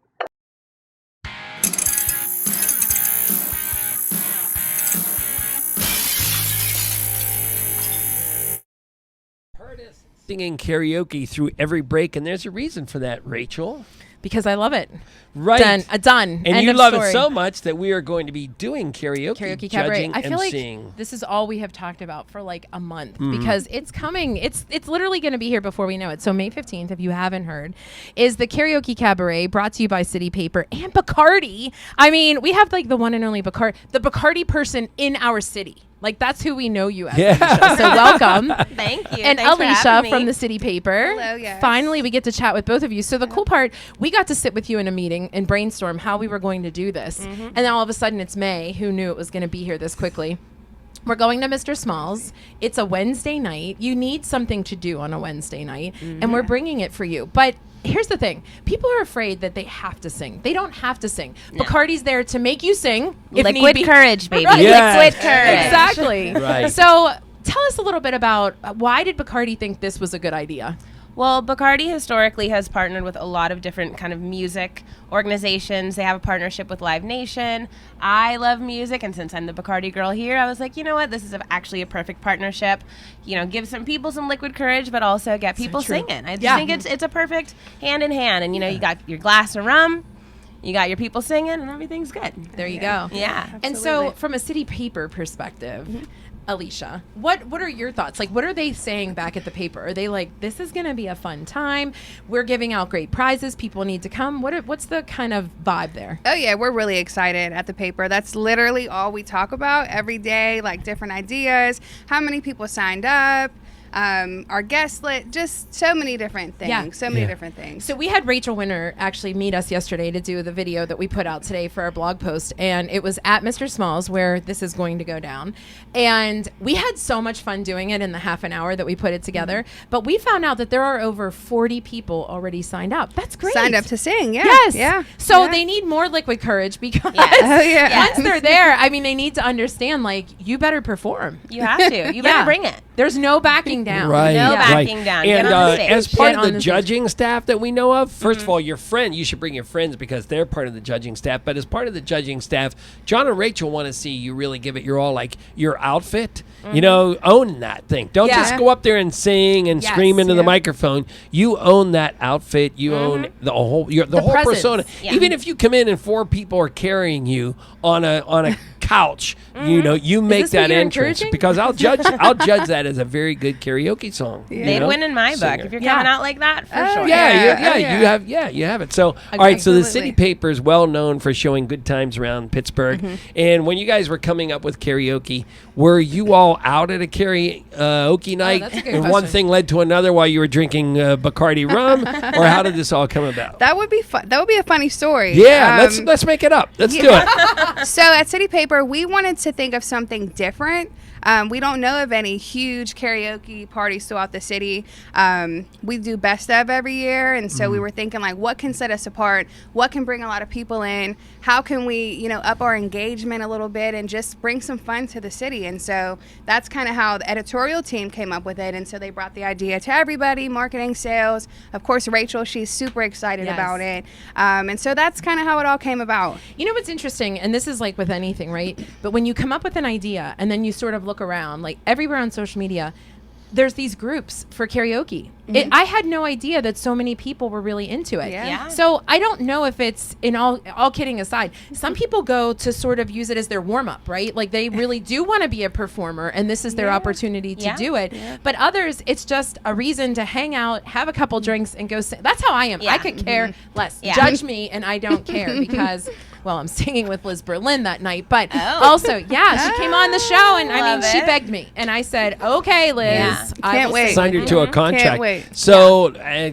Singing karaoke through every break, and there's a reason for that, Rachel. Because I love it. Right. Done. And End you of love story. it so much that we are going to be doing karaoke Kabaret. I feel emceeing. like this is all we have talked about for like a month Mhm. because it's coming. It's literally going to be here before we know it. So May 15th, if you haven't heard, is the Karaoke Kabaret brought to you by City Paper and Bacardi. I mean, we have like the one and only Bacardi, the Bacardi person in our city. Like, that's who we know you as, Alicia. So welcome. Thank you. And Thanks for Alicia having me. from the City Paper. Hello, yes. Finally, we get to chat with both of you. So the cool part, we got to sit with you in a meeting and brainstorm how we were going to do this. Mhm. And then all of a sudden it's May. Who knew it was going to be here this quickly? We're going to Mr. Smalls. It's a Wednesday night. You need something to do on a Wednesday night, and we're bringing it for you. But here's the thing. People are afraid that they have to sing. They don't have to sing. Bacardi's there to make you sing. If Liquid need be. courage, baby. Right. Yes. Liquid courage. Exactly. Right. So tell us a little bit about why did Bacardi think this was a good idea? Well, Bacardi historically has partnered with a lot of different kind of music organizations. They have a partnership with Live Nation. I love music, and since I'm the Bacardi girl here, I was like, you know what, this is actually a perfect partnership. You know, give some people some liquid courage, but also get people true. singing. I just Yeah. think it's a perfect hand in hand. And you know, you got your glass of rum, you got your people singing, and everything's good. There you go. Yeah. And so from a City Paper perspective, Alicia, what are your thoughts? Like, what are they saying back at the paper? Are they like, this is going to be a fun time? We're giving out great prizes. People need to come. What's the kind of vibe there? Oh yeah, we're really excited at the paper. That's literally all we talk about every day, like different ideas, how many people signed up, our guest list, just so many different things. Different things. So we had Rachel Winter actually meet us yesterday to do the video that we put out today for our blog post, and it was at Mr. Smalls where this is going to go down. And we had so much fun doing it in the half an hour that we put it together. But we found out that there are over 40 people already signed up. That's great. Signed up to sing, yeah. Yes. Yeah. So Yeah. they need more liquid courage because Oh, yeah. once they're there, I mean, they need to understand, like, you better perform. You have to. You better bring it. There's no backing down. Right, No right. backing down. And Get on the stage. as part Get of on the the stage. judging staff that we know of, first of all, your friend, you should bring your friends because they're part of the judging staff. But as part of the judging staff, John and Rachel want to see you really give it your all, like your outfit, you know, own that thing. Don't just go up there and sing and scream into the microphone. You own that outfit. You own the whole, the whole presence. persona. Yeah. Even if you come in and 4 people are carrying you on a couch, you make this what that you're entrance encouraging? because I'll judge that as a very good karaoke song. They'd win in my book if you're coming out like that for sure. You have it. So all right, so the City Paper is well known for showing good times around Pittsburgh. And when you guys were coming up with karaoke, were you all out at a karaoke night, that's a good and one question. thing led to another while you were drinking Bacardi Rum, or how did this all come about? That would be fun. That would be a funny story. Yeah, let's make it up. Let's do it. So at City Paper, we wanted to think of something different. We don't know of any huge karaoke parties throughout the city. We do best of every year, and so we were thinking like, what can set us apart? What can bring a lot of people in? How can we, up our engagement a little bit and just bring some fun to the city? And so that's kind of how the editorial team came up with it. And so they brought the idea to everybody, marketing, sales. Of course, Rachel, she's super excited about it. And so that's kind of how it all came about. You know what's interesting, and this is like with anything, right? But when you come up with an idea and then you sort of look around, like everywhere on social media, there's these groups for karaoke. I had no idea that so many people were really into it. Yeah. So I don't know if it's, in all kidding aside, some people go to sort of use it as their warm up, right? Like they really do want to be a performer, and this is their opportunity to do it. Yeah. But others, it's just a reason to hang out, have a couple drinks, and go sing. That's how I am. I could care less. Judge me, and I don't care because. Well, I'm singing with Liz Berlin that night, but also, she came on the show, and she begged me, and I said, "Okay, Liz, Can't wait." Signed her to a contract. Can't wait. So,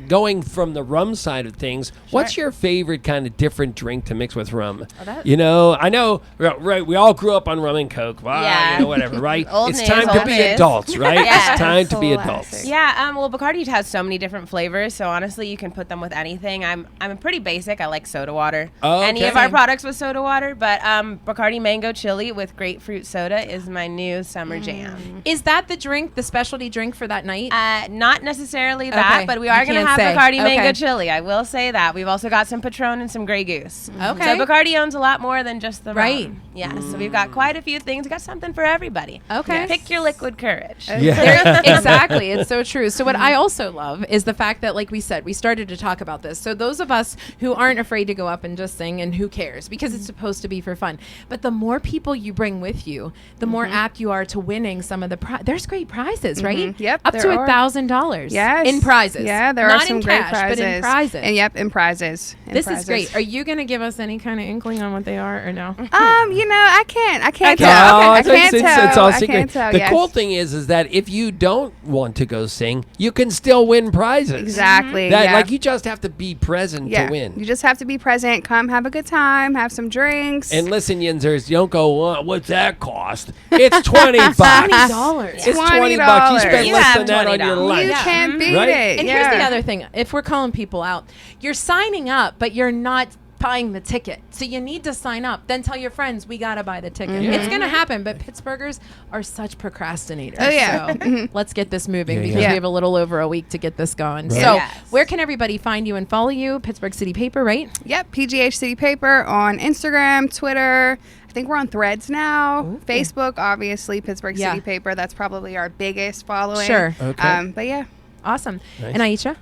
going from the rum side of things, what's your favorite kind of different drink to mix with rum? I know, right? We all grew up on rum and Coke. Wow, whatever, right? It's time to be adults, right? It's time to be adults. Yeah. Well, Bacardi has so many different flavors, so honestly, you can put them with anything. I'm pretty basic. I like soda water. Any of our products with soda water, but Bacardi Mango Chili with grapefruit soda is my new summer jam. Is that the specialty drink for that night? Not necessarily that, but we are going to have Bacardi Mango Chili. I will say that. We've also got some Patron and some Grey Goose. Okay. So Bacardi owns a lot more than just the Right. rum. Yeah, so we've got quite a few things. We've got something for everybody. Okay. Pick your liquid courage. Exactly. It's so true. So what I also love is the fact that, like we said, we started to talk about this. So those of us who aren't afraid to go up and just sing, and who cares, because it's supposed to be for fun. But the more people you bring with you, the more apt you are to winning some of the there's great prizes, right? Yep. Up to $1,000. Yes. In prizes. Yeah, there Not are some in great cash, prizes. but in prizes. And in prizes. This is great. Are you going to give us any kind of inkling on what they are, or no? I can't tell. No, I can't tell. it's all I secret. can't tell, The yes. cool thing is that if you don't want to go sing, you can still win prizes. Exactly. Like you just have to be present to win. You just have to be present. Come have a good time. Have some drinks. And listen, Yinzers, you don't go, what's that cost? It's $20. $20. It's $20. You spend less than that on your lunch. You can't beat Right? it. And here's the other thing. If we're calling people out, you're signing up, but you're not buying the ticket. So you need to sign up. Then tell your friends, we got to buy the ticket. It's going to happen, but Pittsburghers are such procrastinators. Oh, yeah. So let's get this moving because yeah. we have a little over a week to get this going. Right. So Yes. where can everybody find you and follow you? Pittsburgh City Paper, right? Yep, PGH City Paper on Instagram, Twitter. I think we're on Threads now. Facebook, obviously, Pittsburgh City Paper. That's probably our biggest following. Sure. Okay. But yeah. Awesome. Nice. And Aisha?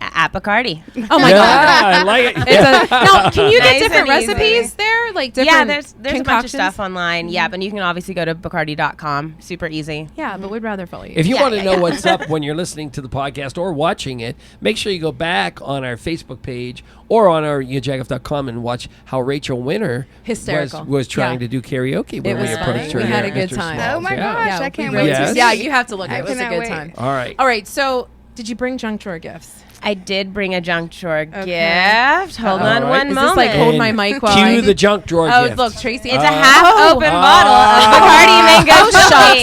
At Bacardi. Oh my God. I like it. Now, can you get Nice different and easy. recipes there? Like different there's a bunch of concoctions? stuff online. Yeah, but you can obviously go to Bacardi.com. Super easy. Yeah, but we'd rather follow you. If you want to know what's up when you're listening to the podcast or watching it, make sure you go back on our Facebook page or on our YaJagoff.com and watch how Rachel Winter Hysterical. was trying to do karaoke when It was we funny. approached her. We had here a at good Mr. time. Smalls. Oh my Yeah. gosh, I can't we wait really to did. see. Yeah, you have to look. I It was a cannot good wait. time. All right. All right, so did you bring junk drawer gifts? I did bring a junk drawer gift. Hold on right. one Is moment. this like hold my And mic while cue I... the junk drawer Oh, gift. look, Tracy. It's a half-open bottle of Bacardi Mango Chili.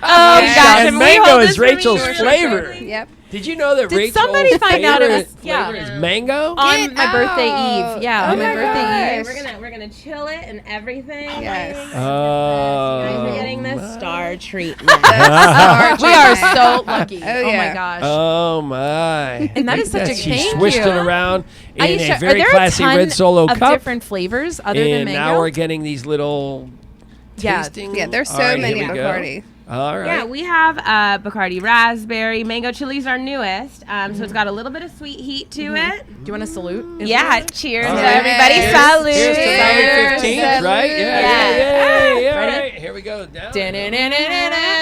Oh, Yeah. gosh. And we mango hold is this for me? Rachel's flavor. Yep. Did you know that Did Rachel's somebody find out it was- flavor is mango? On my birthday eve. Yeah, Oh on my my birthday gosh. eve. We're gonna chill it and everything. Yes. You're getting this star treatment. We are so lucky. Oh, Oh my yeah. gosh. Oh my! And that is such a She thank swished you. it around in Aisha, a very are there classy a ton red Solo of cup. different flavors other than And mango? now we're getting these little Yeah. tasting. Yeah, there's All so right, many here we go. Bacardi. All right. Yeah, we have Bacardi Raspberry. Mango Chili's our newest. So it's got a little bit of sweet heat to it. Do you want to salute? Yeah, cheers All to right. everybody. Cheers. Salute. Cheers to Summer 15th, right? Yeah. we go. Now.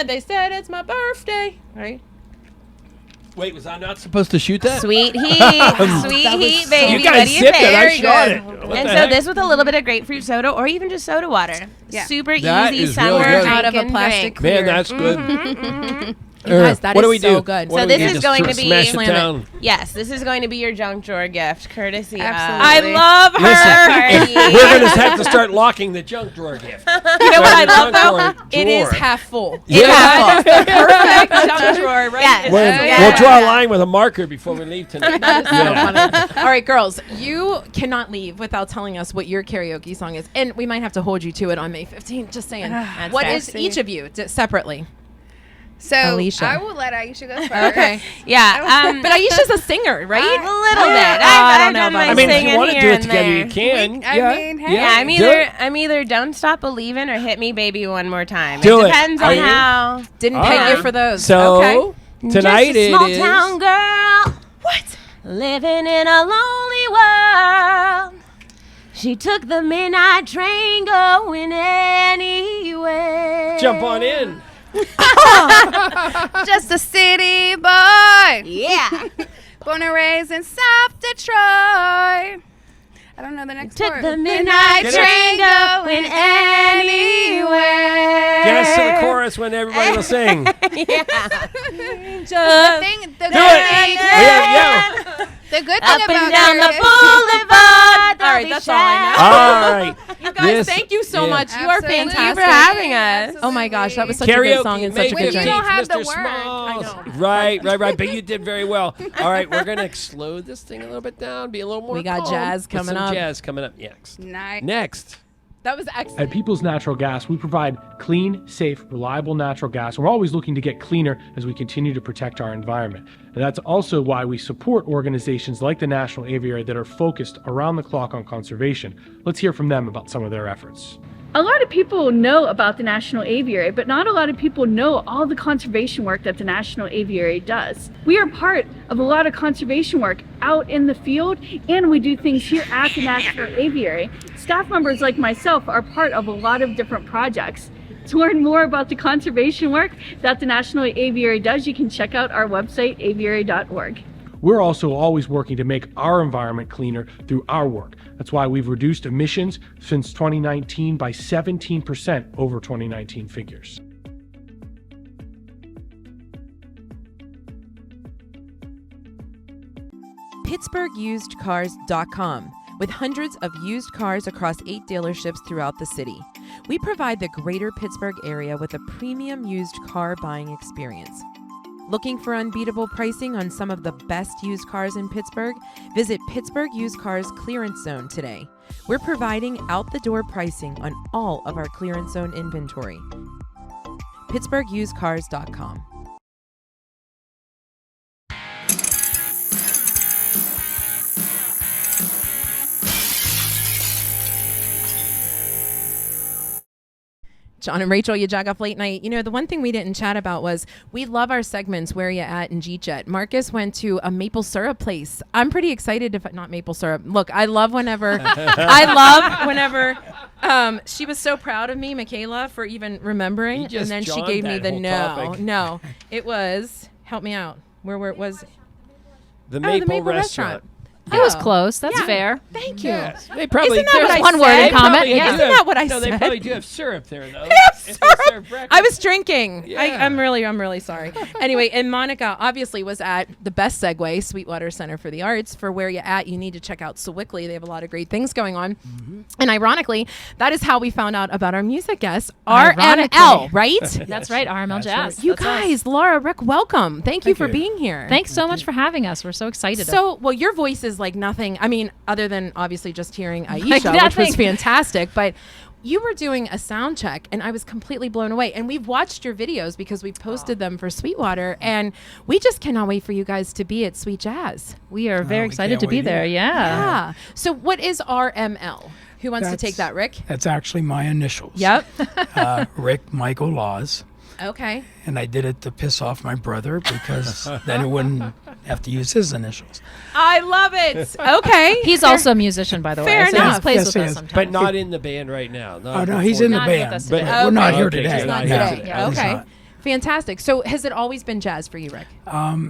They said it's my birthday. Right? Wait, was I not supposed to shoot that? Sweet heat, baby. You guys sipped it. I shot it. And so this with a little bit of grapefruit soda or even just soda water. Yeah. Super That easy is summer really good. drink Out of a and plastic drink. Man, that's good. You guys, that what do is we so do? good. What So do we this do? is Just going to be smash it slam it. down. Yes, this is going to be your junk drawer gift, courtesy Absolutely. of. I love her. Listen, we're going to have to start locking the junk drawer gift. You know what I love Junk though? drawer. It is half full. Yeah. It's half full. It's the perfect junk drawer, right? Yes. We'll draw a line with a marker before we leave tonight. That is so funny. All right, girls, you cannot leave without telling us what your karaoke song is. And we might have to hold you to it on May 15th. Just saying. What is sassy. each of you separately? So Alicia. I will let Aisha go first. Okay. Yeah. But Aisha's a singer, right? A little bit. I don't I've know done about my I mean, if singing you want to here do it and together, there. you can. I mean, hey. Yeah, do I'm either Don't Stop Believing or Hit Me Baby One More Time. Do it. Depends Are on you? how. Didn't All pay right. you for those. So okay. tonight Just a small it is. town girl. What? Living in a lonely world. She took the midnight train going anywhere. Jump on in. Just a city boy. Yeah. Born and raised in South Detroit. I don't know the next Took part. the midnight Get train going anywhere. Get us to the chorus when everybody will sing. The good thing Up about and down the karaoke- boulevard. All right, that's all I know. All right. You guys, thank you so much. You are Absolutely. fantastic. Thank you for having us. Oh my gosh, that was such a Karaoke, good song and such May a good 15th, journey. You don't have Mr. the word. Smalls. I know. Right. But you did very well. All right, we're going to slow this thing a little bit down, be a little more We got calm. jazz With coming some up. jazz coming up next. Nice. Next. That was excellent. At People's Natural Gas, we provide clean, safe, reliable natural gas. We're always looking to get cleaner as we continue to protect our environment. And that's also why we support organizations like the National Aviary that are focused around the clock on conservation. Let's hear from them about some of their efforts. A lot of people know about the National Aviary, but not a lot of people know all the conservation work that the National Aviary does. We are part of a lot of conservation work out in the field, and we do things here at the National Aviary. Staff members like myself are part of a lot of different projects. To learn more about the conservation work that the National Aviary does, you can check out our website, aviary.org. We're also always working to make our environment cleaner through our work. That's why we've reduced emissions since 2019 by 17% over 2019 figures. PittsburghUsedCars.com, with hundreds of used cars across 8 dealerships throughout the city. We provide the greater Pittsburgh area with a premium used car buying experience. Looking for unbeatable pricing on some of the best used cars in Pittsburgh? Visit Pittsburgh Used Cars Clearance Zone today. We're providing out-the-door pricing on all of our clearance zone inventory. PittsburghUsedCars.com. John and Rachel, YaJagoff Late Night. You know, the one thing we didn't chat about was we love our segments, Where You At and G-Jet. Marcus went to a maple syrup place. I'm pretty excited if not maple syrup. Look, I love whenever she was so proud of me, Michaela, for even remembering. You just And then she jogged gave me that the whole no. topic. No. It was, help me out. Where it was. The Oh, Maple Restaurant. It was close. That's fair. Thank you. Yes. They probably Isn't that what I one word in said? comment. Probably Yeah. do Isn't that what I no, said? they probably do have syrup there, though. They have If they serve syrup. breakfast. I was drinking. Yeah. I'm really sorry. Anyway, and Monica obviously was at the best segue, Sweetwater Center for the Arts. For Where You At, you need to check out Sewickley. They have a lot of great things going on. Mm-hmm. And ironically, that is how we found out about our music guest, Ironically. RML, right? That's right, RML Jazz. You That's us. guys, Laura, Rick, welcome. Thank you for being here. Thanks so much for having us. We're so excited. So, well, your voice is like nothing. I mean, other than obviously just hearing Aisha, Like which was nothing. fantastic. But you were doing a sound check, and I was completely blown away. And we've watched your videos because we've posted them for Sweetwater, and we just cannot wait for you guys to be at Sweet Jazz. We are very excited to be there. Yeah. So, what is RML? Who wants to take that, Rick? That's actually my initials. Yep. Rick Michael Laws. Okay. And I did it to piss off my brother because then it wouldn't have to use his initials. I love it. Okay. He's also a musician, by the way. Fair So enough. he plays Yes, with he us is. sometimes. But not in the band right now. Oh, no, he's in the Not with band, us but today. we're not here Okay, today. he's not Yeah. today. Yeah, he's Okay. not. Fantastic. So has it always been jazz for you, Rick?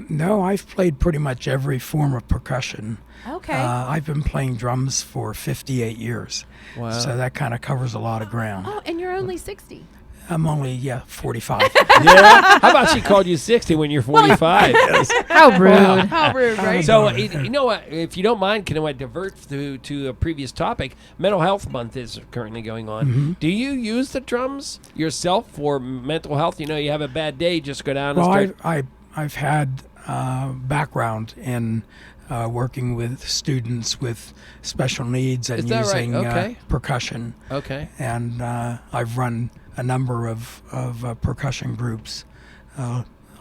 No, I've played pretty much every form of percussion. Okay. I've been playing drums for 58 years. Wow. So that kind of covers a lot of ground. Oh, and you're only 60. I'm only, 45. Yeah. How about she called you 60 when you're 45? How rude. How rude, right? So, you know what? If you don't mind, can I divert to a previous topic? Mental Health Month is currently going on. Mm-hmm. Do you use the drums yourself for mental health? You know, you have a bad day, just go down Well, and start. I've had background in working with students with special needs and Is that right? using Okay. percussion. Okay. And I've run a number of percussion groups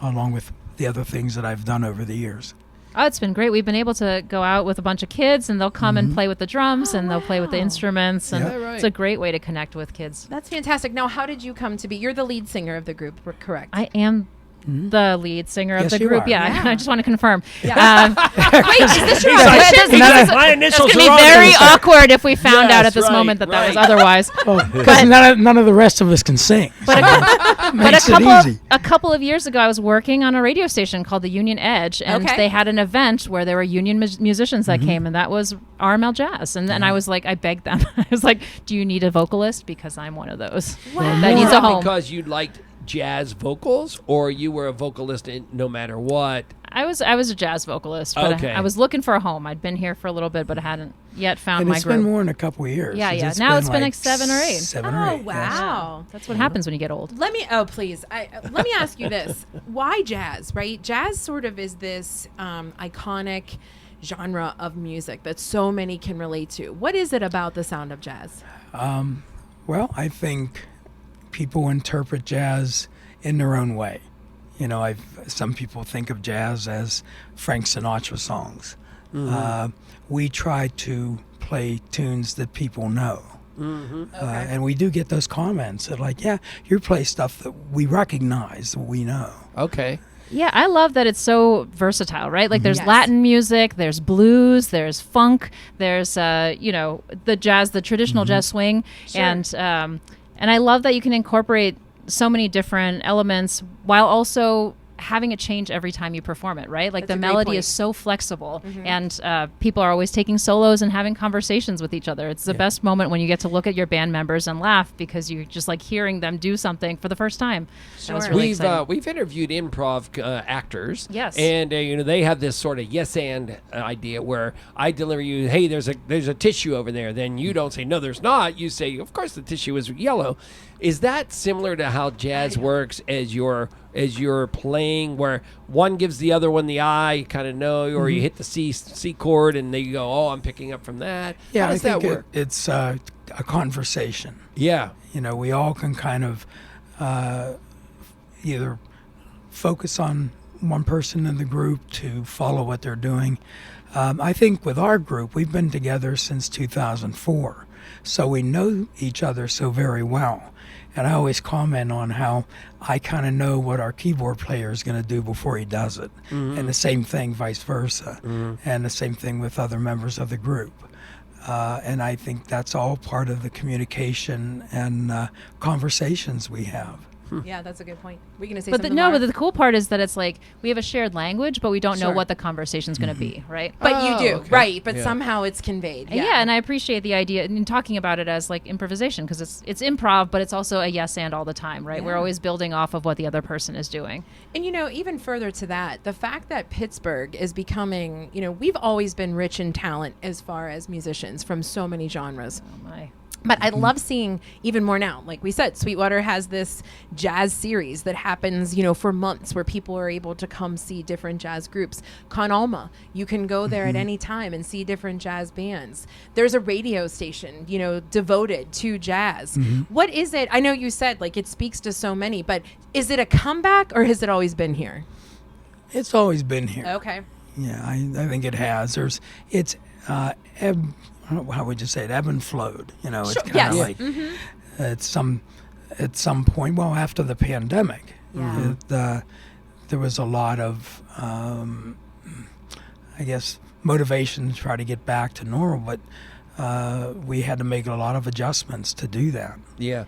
along with the other things that I've done over the years. Oh, it's been great. We've been able to go out with a bunch of kids, and they'll come and play with the drums, and they'll play with the instruments, and Yeah. Is that right? it's a great way to connect with kids. That's fantastic. Now, how did you come to be? You're the lead singer of the group, correct? I am the lead singer of Yes, the you group. are. Yeah, I just want to confirm. Wait, is this your audition? My It's initials going to are be on very this. awkward if we found out Yes, at this right, moment that was right. otherwise. Because none of the rest of us can sing. But Makes it easy. a couple of years ago, I was working on a radio station called the Union Edge, and Okay. they had an event where there were union musicians that came, and that was RML Jazz. And then I was like, I begged them. I was like, do you need a vocalist? Because I'm one of those that needs a home. Because you liked jazz vocals, or you were a vocalist no matter what? I was a jazz vocalist, but Okay. I was looking for a home. I'd been here for a little bit, but I hadn't yet found And my it's group. been more than a couple of years. Yeah. Now it's been like 7 or 8. 7 or 8. Oh, yes. wow. That's what happens when you get old. Let me ask you this. Why jazz, right? Jazz sort of is this iconic genre of music that so many can relate to. What is it about the sound of jazz? Well, I think people interpret jazz in their own way. You know, some people think of jazz as Frank Sinatra songs. We try to play tunes that people know. And we do get those comments that like, yeah, you play stuff that we recognize, that we know. Okay. Yeah, I love that it's so versatile, right? Like there's Yes. Latin music, there's blues, there's funk, there's the jazz, the traditional jazz swing, Sure. and I love that you can incorporate so many different elements while also having it change every time you perform it, right? Like That's a the great melody point. is so flexible, and people are always taking solos and having conversations with each other. It's the best moment when you get to look at your band members and laugh because you're just like hearing them do something for the first time. That was really exciting. We've interviewed improv actors. Yes. And they have this sort of yes and idea where I deliver you, hey, there's a tissue over there. Then you don't say no, there's not. You say, of course the tissue is yellow. Is that similar to how jazz works as you're playing, where one gives the other one the eye, you kind of know, or you hit the C chord and they go, oh, I'm picking up from that. Yeah, How does I think that work? it's a conversation. Yeah. You know, we all can kind of either focus on one person in the group to follow what they're doing. I think with our group, we've been together since 2004, so we know each other so very well. And I always comment on how I kind of know what our keyboard player is going to do before he does it. And the same thing vice versa. And the same thing with other members of the group. And I think that's all part of the communication and conversations we have. Yeah, that's a good point. Were you going to say But something? but Laura? the cool part is that it's like we have a shared language, but we don't know Sure. what the conversation's going to be, right? But you do, okay. right? But Yeah. somehow it's conveyed. Yeah, and I appreciate the idea and talking about it as like improvisation because it's improv, but it's also a yes and all the time, right? We're Yeah. always building off of what the other person is doing. And even further to that, the fact that Pittsburgh is becoming, we've always been rich in talent as far as musicians from so many genres. Oh my. But I love seeing even more now. Like we said, Sweetwater has this jazz series that happens, for months where people are able to come see different jazz groups. Con Alma, you can go there at any time and see different jazz bands. There's a radio station, devoted to jazz. What is it? I know you said like it speaks to so many, but is it a comeback or has it always been here? It's always been here. Okay. Yeah, I think it has. How would you say it? Ebb and flowed. It's Sure. kind of Yes. like at some point. Well, after the pandemic, there was a lot of I guess, motivation to try to get back to normal, but we had to make a lot of adjustments to do that. Yeah.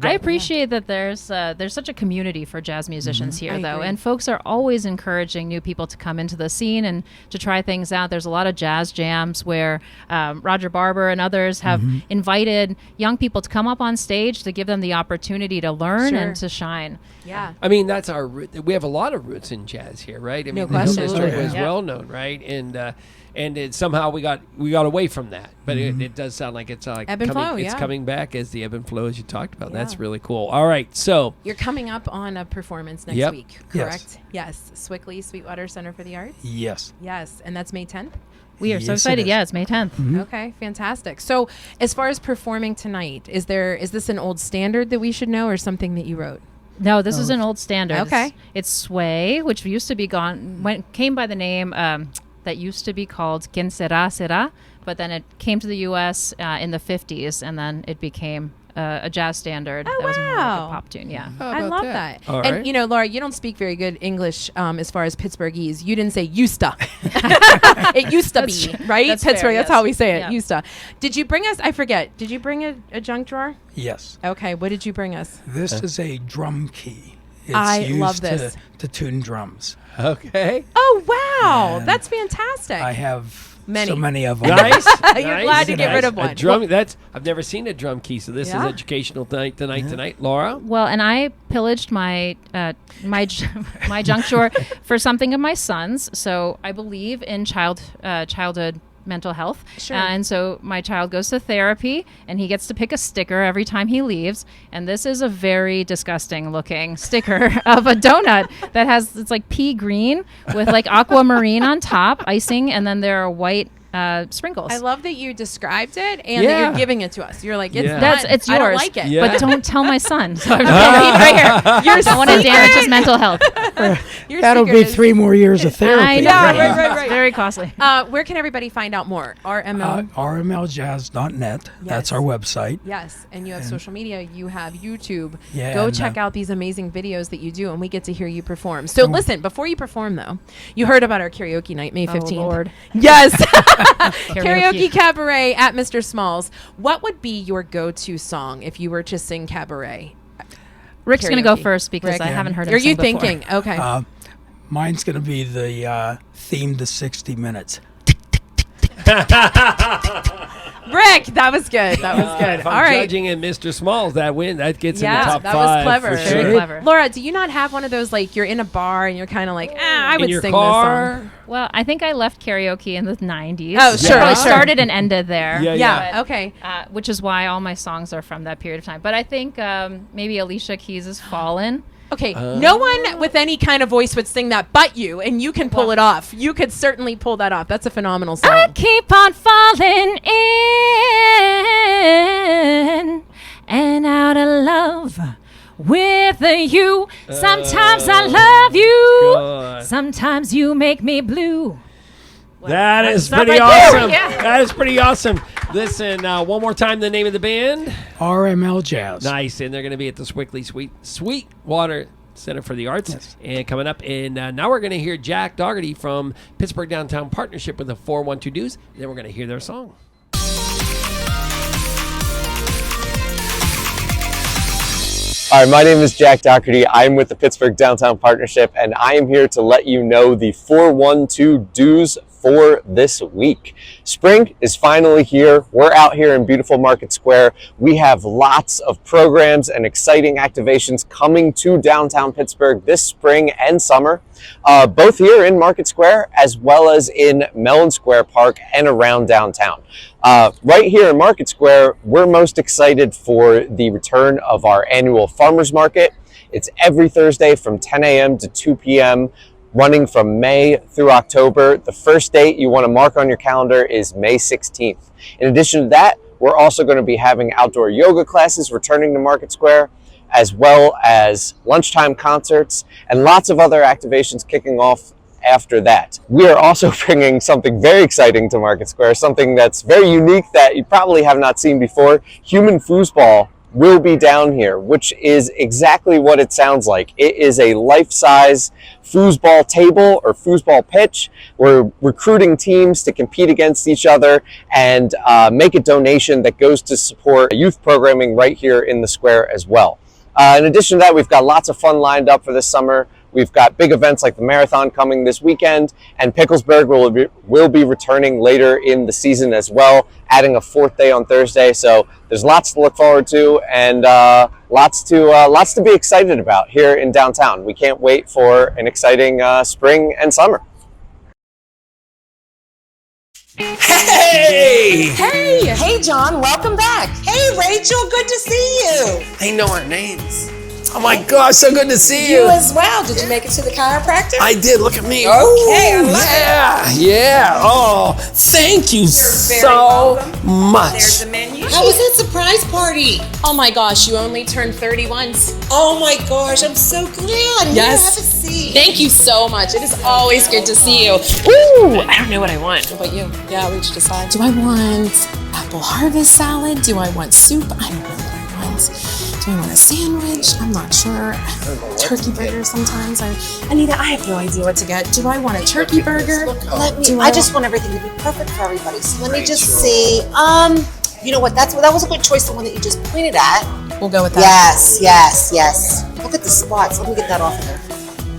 I appreciate that there's such a community for jazz musicians Mhm. here, I though, agree. and folks are always encouraging new people to come into the scene and to try things out. There's a lot of jazz jams where Roger Barber and others have invited young people to come up on stage to give them the opportunity to learn Sure. and to shine. Yeah. I mean, that's our root. We have a lot of roots in jazz here, right? I No mean, question. the history was Absolutely. well known, right? And it, somehow we got away from that, but it does sound like it's like Ebb and coming, flow, it's yeah. coming back as the ebb and flow as you talked about. Yeah. That's really cool. All right, so You're coming up on a performance next Yep. week, Yes. correct? Yes. Swickley Sweetwater Center for the Arts? Yes. Yes. And that's May 10th? We are so Yes, it excited. is. Yeah, it's May 10th. Okay, fantastic. So as far as performing tonight, is this an old standard that we should know or something that you wrote? No, this is an old standard. Okay. It's Sway, which used to be came by the name that used to be called Quien Será Será, but then it came to the U.S. In the 50s, and then it became a jazz standard. Oh, that was more like wow. a pop tune, yeah. I love that. All And right. you know, Laura, you don't speak very good English as far as Pittsburghese. You didn't say used to. It used to That's be, true. right? That's Pittsburgh, fair, that's yes. how we say it, Yeah. used to. Did you bring us, I forget, did you bring a junk drawer? Yes. Okay, what did you bring us? This is a drum key. It's I used love this. to tune drums. Okay. Oh, wow. And that's fantastic. I have Many. so many of them. Nice. You're glad to get rid of one. A drum. That's I've never seen a drum key, so this Yeah. is educational tonight. Laura. Well, and I pillaged my junk drawer for something of my son's. So I believe in childhood mental health. Sure. And so my child goes to therapy, and he gets to pick a sticker every time he leaves. And this is a very disgusting looking sticker of a donut that it's like pea green with like aquamarine on top, icing, and then there are white sprinkles. I love that you described it and that Yeah. you're giving it to us. You're like, it's Yeah. not, It's yours. I don't like it. Yeah. But don't tell my son. So I'm gonna keep it right here. Your I don't want to damage his mental health. Your That'll secret be is- 3 more years of therapy. I know. Yeah, right. It's very costly. Where can everybody find out more? RML. rmljazz.net. That's Yes. our website. Yes, and you have social media. You have YouTube. Yeah, Go and, check out these amazing videos that you do, and we get to hear you perform. So listen, before you perform, though, you heard about our karaoke night, May 15th. Lord. Yes. Karaoke Kabaret at Mr. Smalls. What would be your go-to song if you were to sing cabaret? Rick's going to go Karaoke. first because Rick, I haven't heard him Are you sing before. thinking? Okay. Mine's going to be the theme to 60 Minutes. Rick, that was good. That was good. If I'm All right. judging in Mr. Smalls, that gets in the Yeah, top that 5. was clever. For Very sure. clever. Laura, do you not have one of those, like, you're in a bar and you're kind of like, I would In your sing car. this song? Well, I think I left karaoke in the 90s. Oh, It sure, probably sure. started and ended there. Yeah, Yeah, okay. Which is why all my songs are from that period of time. But I think maybe Alicia Keys' Fallen. Okay, no one with any kind of voice would sing that but you, and you can pull it off. You could certainly pull that off. That's a phenomenal song. I keep on falling in and out of love with you. Sometimes I love you. God. Sometimes you make me blue. That is stop pretty right there. awesome. Yeah. That is pretty awesome. Listen, one more time, the name of the band. RML Jazz. Nice, and they're going to be at the Sweetwater Center for the Arts. Yes. And coming up, and now we're going to hear Jack Dougherty from Pittsburgh Downtown Partnership with the 412 Dues. Then we're going to hear their song. All right, my name is Jack Dougherty. I'm with the Pittsburgh Downtown Partnership, and I am here to let you know the 412 dues for this week. Spring is finally here. We're out here in beautiful Market Square. We have lots of programs and exciting activations coming to downtown Pittsburgh this spring and summer, both here in Market Square as well as in Mellon Square Park and around downtown. Right here in Market Square, we're most excited for the return of our annual farmers market. It's every Thursday from 10 a.m. to 2 p.m. running from May through October. The first date you want to mark on your calendar is May 16th. In addition to that, we're also going to be having outdoor yoga classes returning to Market Square, as well as lunchtime concerts and lots of other activations kicking off after that. We are also bringing something very exciting to Market Square, something that's very unique that you probably have not seen before. Human foosball will be down here, which is exactly what it sounds like. It is a life-size foosball table or foosball pitch. We're recruiting teams to compete against each other and make a donation that goes to support youth programming right here in the square as well. In addition to that, we've got lots of fun lined up for this summer. We've got big events like the marathon coming this weekend, and Picklesburgh will be returning later in the season as well, adding a 4th day on Thursday. So there's lots to look forward to and lots to be excited about here in downtown. We can't wait for an exciting spring and summer. Hey! Hey! Hey, John, welcome back. Hey, Rachel, good to see you. They know our names. Oh my gosh, so good to see you. You as well. Did you make it to the chiropractor? I did. Look at me. Okay, I love it. Yeah. Oh, thank you so much. There's the menu. How was that surprise party? Oh my gosh, you only turned 30 once. Oh my gosh, I'm so glad. Yes. Have a seat. Thank you so much. It is always good to see you. Ooh, I don't know what I want. What about you? Yeah, we should decide. Do I want apple harvest salad? Do I want soup? I don't know what I want. Do I want a sandwich? I'm not sure. Turkey burger sometimes. Anita, I have no idea what to get. Do I want a turkey burger? I just want everything to be perfect for everybody. So let me just see. You know what? That was a good choice. The one that you just pointed at. We'll go with that. Yes. Look at the spots. Let me get that off of there.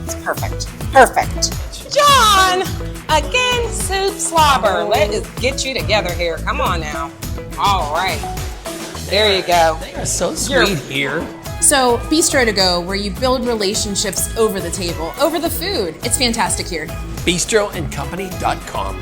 It's perfect. Perfect. John, again, soup slobber. Let us get you together here. Come on now. All right. There you go. They are so sweet here. So, Bistro to Go, where you build relationships over the table, over the food. It's fantastic here. BistroandCompany.com.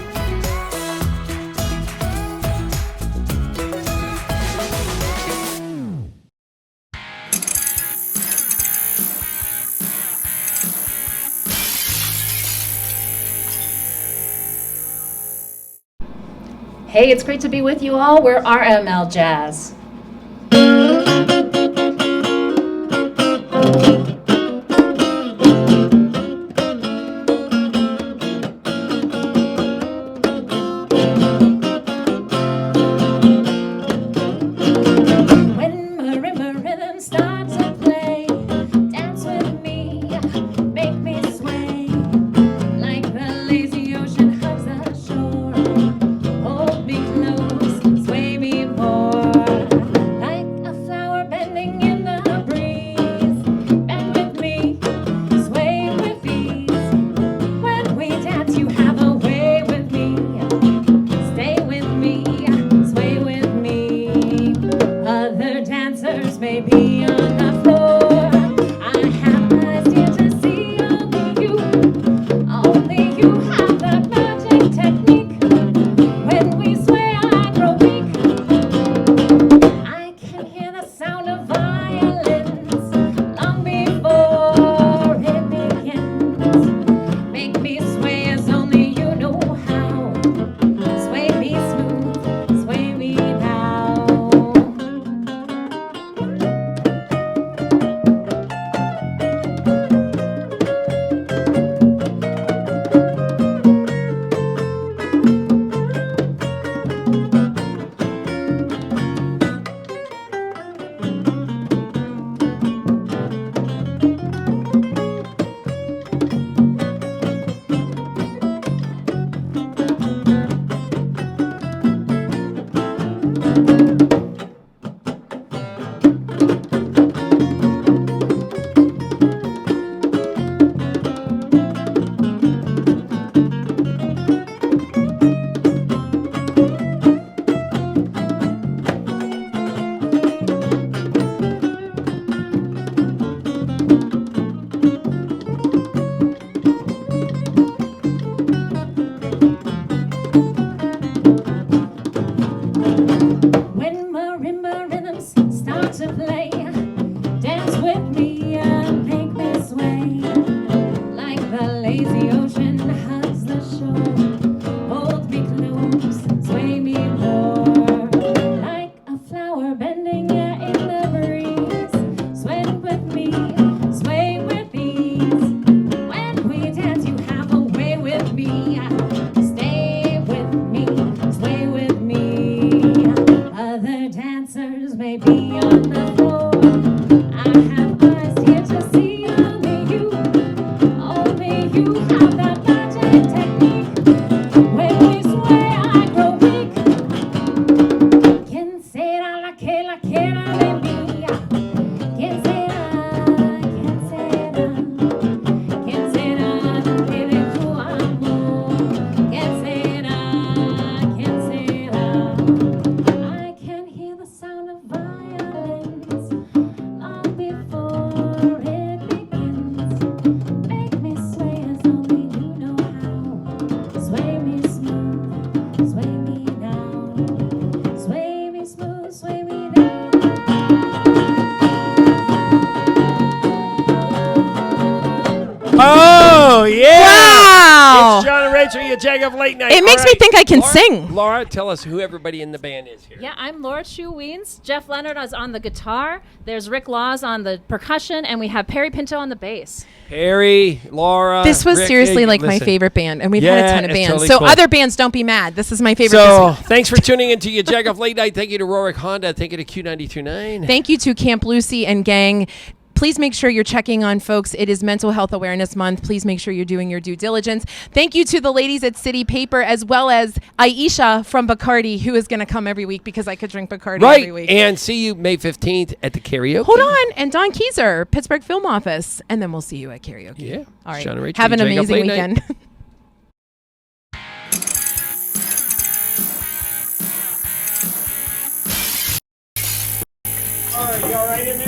Hey, it's great to be with you all. We're RML Jazz. Oh, yeah. Wow. It's John and Rachel, YaJagoff Late Night. It makes me think I can Laura, sing. Laura, tell us who everybody in the band is here. Yeah, I'm Laura Schuweens. Jeff Leonard is on the guitar. There's Rick Laws on the percussion, and we have Perry Pinto on the bass. Perry, Laura. This was Rick, seriously hey, like my listen. favorite band, and we've had a ton of it's bands. totally So cool. other bands, don't be mad. This is my favorite. So this week. thanks for tuning in to YaJagoff Late Night. Thank you to Rohrich Honda. Thank you to Q92.9. Thank you to Camp Lucy and gang. Please make sure you're checking on folks. It is Mental Health Awareness Month. Please make sure you're doing your due diligence. Thank you to the ladies at City Paper, as well as Aisha from Bacardi, who is going to come every week because I could drink Bacardi every week. And see you May 15th at the karaoke. Hold on. And Don Keyser, Pittsburgh Film Office. And then we'll see you at karaoke. Yeah. All right. John and Rachel, Have an YaJagoff amazing Late Night. weekend. All right, you all right in there?